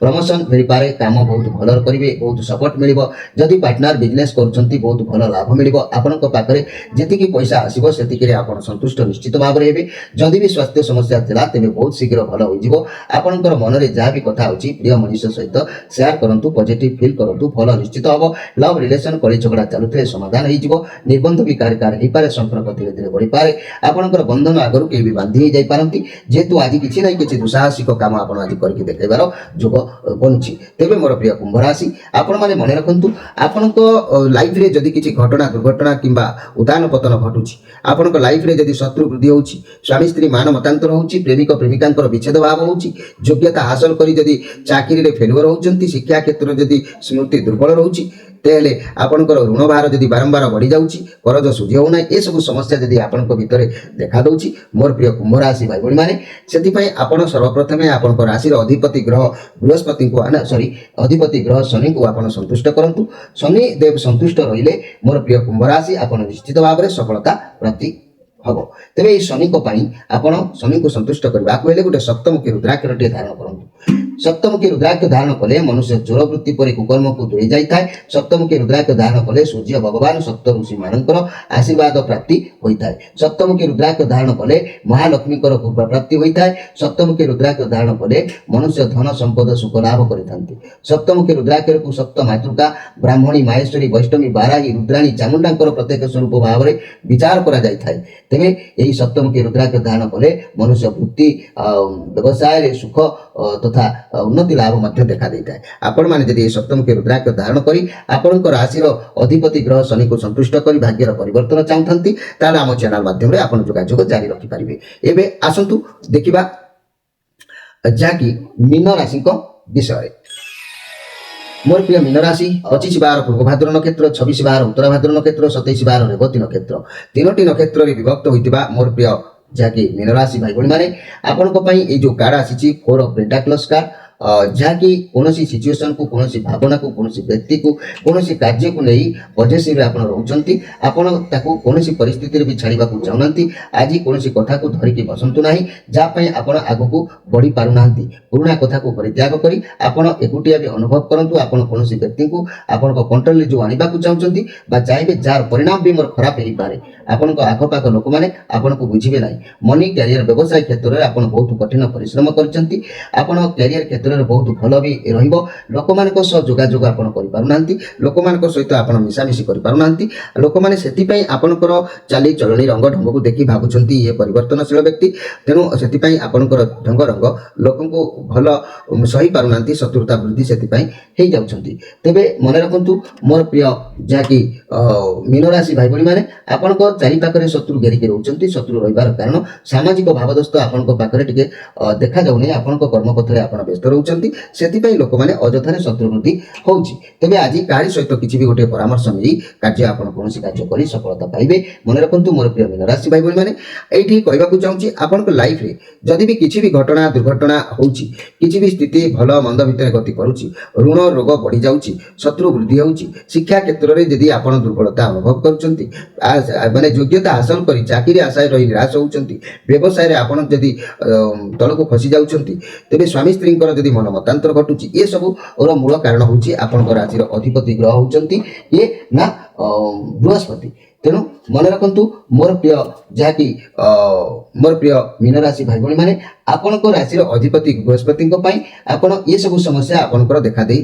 ପ୍ରମୋସନ ମିଳିପାରେ, କାମ ବହୁତ ଭଲରେ କରିବେ, ବହୁତ ସପୋର୍ଟ ମିଳିବ। ଯଦି ପାର୍ଟନର ବିଜନେସ୍ କରୁଛନ୍ତି, ବହୁତ ଭଲ ଲାଭ ମିଳିବ। ଆପଣଙ୍କ ପାଖରେ ଯେତିକି ପଇସା ଆସିବ, ସେତିକିରେ ଆପଣ ସନ୍ତୁଷ୍ଟ ନିଶ୍ଚିତ ଭାବରେ ହେବେ। ଯଦି ବି ସ୍ୱାସ୍ଥ୍ୟ ସମସ୍ୟା ଥିଲା, ତେବେ ବହୁତ ଶୀଘ୍ର ଭଲ ହୋଇଯିବ। ଆପଣଙ୍କର ମନରେ ଯାହା ବି କଥା ହେଉଛି, ପ୍ରିୟ ମଣିଷ ସହିତ ସେୟାର କରନ୍ତୁ, ପଜିଟିଭ ଫିଲ୍ କରନ୍ତୁ, ଭଲ ନିଶ୍ଚିତ ହେବ। ଲଭ୍ ରିଲେସନ କଳି ଝଗଡ଼ା ଚାଲୁଥିଲେ ସମାଧାନ ହେଇଯିବ। ନିର୍ବନ୍ଧ ବି କାହାର ହେଇପାରେ, ସମ୍ପର୍କ ଧୀରେ ଧୀରେ ବଢ଼ିପାରେ। ଆପଣଙ୍କର ବନ୍ଧନ ଆଗରୁ କେହି ବି ବାନ୍ଧି ହେଇଯାଇପାରନ୍ତି। ଯେହେତୁ ଆଜି କିଛି ନାହିଁ କିଛି ଦୁଃସାହସିକ କାମ ଆପଣ ଆଜି କରିକି ଦେଖାଇବାର ଯୋଗ ବନୁଛି। ତେବେ ମୋର ପ୍ରିୟ କୁମ୍ଭ ରାଶି, ଆପଣମାନେ ମନେ ରଖନ୍ତୁ, ଆପଣଙ୍କ ଲାଇଫରେ ଯଦି କିଛି ଘଟଣା, ଦୁର୍ଘଟଣା କିମ୍ବା ଉତ୍ଥାନ ପତନ ଘଟୁଛି, ଆପଣଙ୍କ ଲାଇଫରେ ଯଦି ଶତ୍ରୁ ବୃଦ୍ଧି ହେଉଛି, ସ୍ୱାମୀ ସ୍ତ୍ରୀ ମାନ ମତାନ୍ତର ହେଉଛି, ପ୍ରେମିକ ପ୍ରେମିକାଙ୍କର ବିଚ୍ଛେଦ ଭାବ ହେଉଛି, ଯୋଗ୍ୟତା ହାସଲ କରି ଯଦି ଚାକିରିରେ ଫେଲୁଅର ହେଉଛନ୍ତି, ଶିକ୍ଷା କ୍ଷେତ୍ରରେ ଯଦି ସ୍ମୃତି ଦୁର୍ବଳ ରହୁଛି, ତାହେଲେ ଆପଣଙ୍କର ଋଣ ଭାର ଯଦି ବାରମ୍ବାର ବଢ଼ିଯାଉଛି, କରଜ ସୁଝି ହେଉନାହିଁ, ଏସବୁ ସମସ୍ୟା ଯଦି ଆପଣଙ୍କ ଭିତରେ ଦେଖାଦେଉଛି, ମୋର ପ୍ରିୟ କୁମ୍ଭ ରାଶି ଭାଇ ଭଉଣୀମାନେ, ସେଥିପାଇଁ ଆପଣ ସର୍ବପ୍ରଥମେ ଆପଣଙ୍କ ରାଶିର ଅଧିପତି ଗ୍ରହ ଶନିଙ୍କୁ ଆପଣ ସନ୍ତୁଷ୍ଟ କରନ୍ତୁ। ଶନି ଦେବ ସନ୍ତୁଷ୍ଟ ରହିଲେ ମୋର ପ୍ରିୟ କୁମ୍ଭ ରାଶି, ଆପଣ ନିଶ୍ଚିତ ଭାବରେ ସଫଳତା ପ୍ରାପ୍ତି ହେବ। ତେବେ ଏହି ଶନିଙ୍କ ପାଇଁ ଆପଣ ଶନିଙ୍କୁ ସନ୍ତୁଷ୍ଟ କରିବାକୁ ହେଲେ ଗୋଟେ ସପ୍ତମୁଖୀ ରୁଦ୍ରାକ୍ଷରଟିଏ ଧାରଣ କରନ୍ତୁ। ସପ୍ତମୁଖୀ ରୁଦ୍ରାକ୍ଷ ଧାରଣ କଲେ ମନୁଷ୍ୟ ଜ୍ୱର ବୃତ୍ତି ପରି କୁକର୍ମକୁ ଦୂରେଇ ଯାଇଥାଏ। ସପ୍ତମୁଖୀ ରୁଦ୍ରାକ୍ଷ ଧାରଣ କଲେ ସୂର୍ଯ୍ୟ ଭଗବାନ ସପ୍ତ ଋଷିମାନଙ୍କର ଆଶୀର୍ବାଦ ପ୍ରାପ୍ତି ହୋଇଥାଏ। ସପ୍ତମୁଖୀ ରୁଦ୍ରାକ୍ଷ ଧାରଣ କଲେ ମହାଲକ୍ଷ୍ମୀଙ୍କର କୃପା ପ୍ରାପ୍ତି ହୋଇଥାଏ। ସପ୍ତମୁଖୀ ରୁଦ୍ରାକ୍ଷ ଧାରଣ କଲେ ମନୁଷ୍ୟ ଧନ ସମ୍ପଦ ସୁଖ ଲାଭ କରିଥାନ୍ତି। ସପ୍ତମୁଖୀ ରୁଦ୍ରାକ୍ଷରକୁ ସପ୍ତ ମାତୃକା ବ୍ରାହ୍ମଣୀ, ମାହେଶ୍ୱରୀ, ବୈଷ୍ଣବୀ, ବାରାହୀ, ରୁଦ୍ରାଣୀ, ଚାମୁଣ୍ଡାଙ୍କର ପ୍ରତ୍ୟେକ ସ୍ୱରୂପ ଭାବରେ ବିଚାର କରାଯାଇଥାଏ। ତେବେ ଏହି ସପ୍ତମୁଖୀ ରୁଦ୍ରାକ୍ଷ ଧାରଣ କଲେ ମନୁଷ୍ୟ ବୃତ୍ତି, ବ୍ୟବସାୟରେ ସୁଖ ତଥା ଉନ୍ନତି ଲାଭ ମଧ୍ୟ ଦେଖା ଦେଇଥାଏ। ଆପଣମାନେ ଯଦି ଏହି ସପ୍ତମୁଖୀ ରୁଦ୍ରାକ୍ଷ ଧାରଣ କରି ଆପଣଙ୍କ ରାଶିର ଅଧିପତି ଗ୍ରହ ଶନିକୁ ସନ୍ତୁଷ୍ଟ କରି ଭାଗ୍ୟର ପରିବର୍ତ୍ତନ ଚାହୁଁଥାନ୍ତି, ତାହେଲେ ଆମ ଚ୍ୟାନେଲ ମାଧ୍ୟମରେ ଆପଣ ଯୋଗାଯୋଗ ଜାରି ରଖିପାରିବେ। ଏବେ ଆସନ୍ତୁ ଦେଖିବା ଯାହାକି ମୀନ ରାଶିଙ୍କ ବିଷୟରେ। ମୋର ପ୍ରିୟ ମୀନ ରାଶି, 25-12 ପୂର୍ବଭାଦ୍ର ନକ୍ଷତ୍ର, 26-12 ଉତ୍ତରାଭାଦ୍ର ନକ୍ଷତ୍ର, 27-12 ରେବତୀ ନକ୍ଷତ୍ର, ତିନୋଟି ନକ୍ଷତ୍ରରେ ବିଭକ୍ତ ହୋଇଥିବା ମୋର ପ୍ରିୟ ଯାହାକି ମୀନ ରାଶି ଭାଇ ଭଉଣୀମାନେ ଆପଣଙ୍କ ପାଇଁ ଏଇ ଯେଉଁ କାର୍ଡ ଆସିଛି 4 ଅଫ୍ ପେଣ୍ଟାକ୍ଲସ୍ କାର୍ଡ ଯାହାକି କୌଣସି ସିଚୁଏସନକୁ କୌଣସି ଭାବନାକୁ କୌଣସି ବ୍ୟକ୍ତିକୁ କୌଣସି କାର୍ଯ୍ୟକୁ ନେଇ ପଜେସିଭରେ ଆପଣ ରହୁଛନ୍ତି ଆପଣ ତାକୁ କୌଣସି ପରିସ୍ଥିତିରେ ବି ଛାଡ଼ିବାକୁ ଚାହୁଁନାହାନ୍ତି ଆଜି କୌଣସି କଥାକୁ ଧରିକି ବସନ୍ତୁ ନାହିଁ ଯାହା ପାଇଁ ଆପଣ ଆଗକୁ ବଢ଼ି ପାରୁନାହାନ୍ତି ପୁରୁଣା କଥାକୁ ପରିତ୍ୟାଗ କରି ଆପଣ ଏକୁଟିଆ ବି ଅନୁଭବ କରନ୍ତୁ ଆପଣ କୌଣସି ବ୍ୟକ୍ତିଙ୍କୁ ଆପଣଙ୍କ କଣ୍ଟ୍ରୋଲରେ ଯେଉଁ ଆଣିବାକୁ ଚାହୁଁଛନ୍ତି ବା ଚାହିଁବେ ଯାହାର ପରିଣାମ ବି ମୋର ଖରାପ ହେଇପାରେ ଆପଣଙ୍କ ଆଖପାଖ ଲୋକମାନେ ଆପଣଙ୍କୁ ବୁଝିବେ ନାହିଁ ମନି କ୍ୟାରିୟର ବ୍ୟବସାୟ କ୍ଷେତ୍ରରେ ଆପଣ ବହୁତ କଠିନ ପରିଶ୍ରମ କରିଛନ୍ତି ଆପଣ କ୍ୟାରିୟର କ୍ଷେତ୍ରରେ ବହୁତ ଭଲ ବି ରହିବ ଲୋକମାନଙ୍କ ସହ ଯୋଗାଯୋଗ ଆପଣ କରିପାରୁନାହାନ୍ତି ଲୋକମାନଙ୍କ ସହିତ ଆପଣ ମିଶାମିଶି କରିପାରୁନାହାନ୍ତି ଲୋକମାନେ ସେଥିପାଇଁ ଆପଣଙ୍କର ଚାଲିଚଳଣି ରଙ୍ଗ ଢଙ୍ଗକୁ ଦେଖି ଭାବୁଛନ୍ତି ଇଏ ପରିବର୍ତ୍ତନଶୀଳ ବ୍ୟକ୍ତି ତେଣୁ ସେଥିପାଇଁ ଆପଣଙ୍କର ଢଙ୍ଗ ରଙ୍ଗ ଲୋକଙ୍କୁ ଭଲ ସହି ପାରୁନାହାନ୍ତି ଶତ୍ରୁତା ବୃଦ୍ଧି ସେଥିପାଇଁ ହେଇଯାଉଛନ୍ତି ତେବେ ମନେ ରଖନ୍ତୁ ମୋର ପ୍ରିୟ ଯାହାକି ମୀନ ରାଶି ଭାଇ ଭଉଣୀମାନେ ଆପଣଙ୍କ ଚାରିପାଖରେ ଶତ୍ରୁ ଘେରିକି ରହୁଛନ୍ତି ଶତ୍ରୁ ରହିବାର କାରଣ ସାମାଜିକ ଭାବଦସ୍ତ ଆପଣଙ୍କ ପାଖରେ ଟିକେ ଦେଖାଯାଉନି ଆପଣଙ୍କ କର୍ମପଥରେ ଆପଣ ବ୍ୟସ୍ତ ରହୁଛନ୍ତି ସେଥିପାଇଁ ଲୋକମାନେ ଅଯଥାରେ ଶତ୍ରୁ ବୃଦ୍ଧି ହେଉଛି ତେବେ ଆଜି କାହାରି ସହିତ କିଛି ବି ଗୋଟିଏ ପରାମର୍ଶ ନେଇ କାର୍ଯ୍ୟ ଆପଣ କୌଣସି କାର୍ଯ୍ୟ କରି ସଫଳତା ପାଇବେ ମନେ ରଖନ୍ତୁ ମୋର ପ୍ରିୟ ମୀନ ରାଶି ଭାଇ ଭଉଣୀମାନେ ଏଇଠି କହିବାକୁ ଚାହୁଁଛି ଆପଣଙ୍କ ଲାଇଫରେ ଯଦି ବି କିଛି ବି ଘଟଣା ଦୁର୍ଘଟଣା ହେଉଛି କିଛି ବି ସ୍ଥିତି ଭଲ ମନ୍ଦ ଭିତରେ ଗତି କରୁଛି ଋଣ ରୋଗ ବଢ଼ିଯାଉଛି ଶତ୍ରୁ ବୃଦ୍ଧି ହେଉଛି ଶିକ୍ଷା କ୍ଷେତ୍ରରେ ଯଦି ଆପଣ ଦୁର୍ବଳତା ଅନୁଭବ କରୁଛନ୍ତି ମାନେ ଯୋଗ୍ୟତା ହାସଲ କରି ଚାକିରି ଆଶାରେ ରହି ନିରାଶ ହେଉଛନ୍ତି ବ୍ୟବସାୟରେ ଆପଣ ଯଦି ତଳକୁ ଖସି ଯାଉଛନ୍ତି ତେବେ ସ୍ୱାମୀ ସ୍ତ୍ରୀଙ୍କର ଯଦି ମନ ମତାନ୍ତର ଘଟୁଛି ଏସବୁର ମୂଳ କାରଣ ହେଉଛି ଆପଣଙ୍କ ରାଶିର ଅଧିପତି ଗ୍ରହ ହେଉଛନ୍ତି ଇଏ ନା ବୃହସ୍ପତି ତେଣୁ ମନେ ରଖନ୍ତୁ ମୋର ପ୍ରିୟ ଯାହାକି ମୋର ପ୍ରିୟ ମୀନ ରାଶି ଭାଇ ଭଉଣୀମାନେ ଆପଣଙ୍କ ରାଶିର ଅଧିପତି ବୃହସ୍ପତିଙ୍କ ପାଇଁ ଆପଣ ଏସବୁ ସମସ୍ୟା ଆପଣଙ୍କର ଦେଖାଦେଇ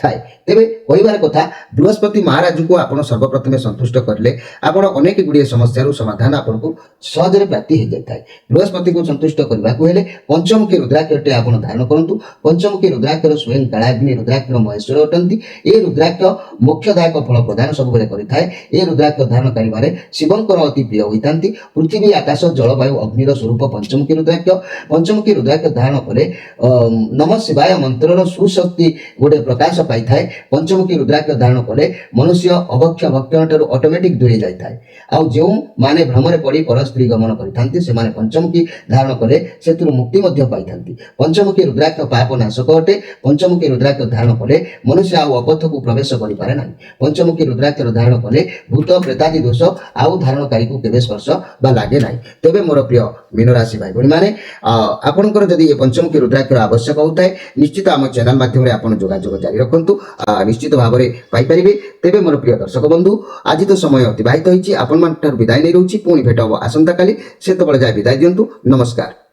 ଥାଏ ତେବେ କହିବାର କଥା ବୃହସ୍ପତି ମହାରାଜଙ୍କୁ ଆପଣ ସର୍ବପ୍ରଥମେ ସନ୍ତୁଷ୍ଟ କରିଲେ ଆପଣ ଅନେକ ଗୁଡ଼ିଏ ସମସ୍ୟାରୁ ସମାଧାନ ଆପଣଙ୍କୁ ସହଜରେ ପ୍ରାପ୍ତି ହେଇଯାଇଥାଏ ବୃହସ୍ପତିଙ୍କୁ ସନ୍ତୁଷ୍ଟ କରିବାକୁ ହେଲେ ପଞ୍ଚମୁଖୀ ରୁଦ୍ରାକ୍ଷରଟେ ଆପଣ ଧାରଣ କରନ୍ତୁ ପଞ୍ଚମୁଖୀ ରୁଦ୍ରାକ୍ଷର ସ୍ୱୟଂ କାଳାଗ୍ନି ରୁଦ୍ରାକ୍ଷର ମହେଶ୍ୱର ଅଟନ୍ତି ଏ ରୁଦ୍ରାକ୍ଷ ମୋକ୍ଷଦାୟକ ଫଳ ପ୍ରଦାନ ସବୁବେଳେ କରିଥାଏ ଏ ରୁଦ୍ରାକ୍ଷ ଧାରଣ କରିବାରେ ଶିବଙ୍କର ଅତି ପ୍ରିୟ ହୋଇଥାନ୍ତି ପୃଥିବୀ ଆକାଶ ଜଳବାୟୁ ଅଗ୍ନିର ସ୍ୱରୂପ ପଞ୍ଚମୁଖୀ ରୁଦ୍ରାକ୍ଷ ଧାରଣ କଲେ ନମ ଶିବାୟ ମନ୍ତ୍ରର ସୁଶକ୍ତି ଗୋଟେ ପ୍ରକାଶ ପାଇଥାଏ ପଞ୍ଚମୁଖୀ ରୁଦ୍ରାକ୍ଷ ଧାରଣ କଲେ ମନୁଷ୍ୟ ଅଭକ୍ଷ ଭକ୍ଷଣ ଠାରୁ ଅଟୋମେଟିକ ଦୂରେଇ ଯାଇଥାଏ ଆଉ ଯେଉଁମାନେ ଭ୍ରମରେ ପଡ଼ି ପର ସ୍ତ୍ରୀ ଗମନ କରିଥାନ୍ତି ସେମାନେ ପଞ୍ଚମୁଖୀ ଧାରଣ କଲେ ସେଥିରୁ ମୁକ୍ତି ମଧ୍ୟ ପାଇଥାନ୍ତି ପଞ୍ଚମୁଖୀ ରୁଦ୍ରାକ୍ଷ ପାପ ନାଶକ ଅଟେ ପଞ୍ଚମୁଖୀ ରୁଦ୍ରାକ୍ଷ ଧାରଣ କଲେ ମନୁଷ୍ୟ ଆଉ ଅପଥକୁ ପ୍ରବେଶ କରିପାରେ ନାହିଁ ପଞ୍ଚମୁଖୀ ରୁଦ୍ରାକ୍ଷର ଧାରଣ କଲେ ଭୂତ ପ୍ରେତାଦି ଦୋଷ ଆଉ ଧାରଣକାରୀକୁ କେବେ ସ୍ପର୍ଶ ବା ଲାଗେ ନାହିଁ ତେବେ ମୋର ପ୍ରିୟ ମୀନ ରାଶି ଭାଇ ଭଉଣୀମାନେ ଆପଣଙ୍କର ଯଦି ଏ ପଞ୍ଚମୁଖୀ ରୁଦ୍ରାକ୍ଷର ଆବଶ୍ୟକ ହେଉଥାଏ ନିଶ୍ଚିତ ଆମ ଚ୍ୟାନେଲ ମାଧ୍ୟମରେ ଆପଣ ଯୋଗାଯୋଗ ଜାରି ରଖନ୍ତୁ ନିଶ୍ଚିତ ଭାବରେ ପାଇପାରିବେ ତେବେ ମୋର ପ୍ରିୟ ଦର୍ଶକ ବନ୍ଧୁ ଆଜି ତ ସମୟ ଅତିବାହିତ ହୋଇଛି ଆପଣମାନଙ୍କଠାରୁ ବିଦାୟ ନେଇ ରହୁଛି ପୁଣି ଭେଟ ହେବ ଆସନ୍ତାକାଲି ସେତେବେଳେ ଯାଏ ବିଦାୟ ଦିଅନ୍ତୁ ନମସ୍କାର।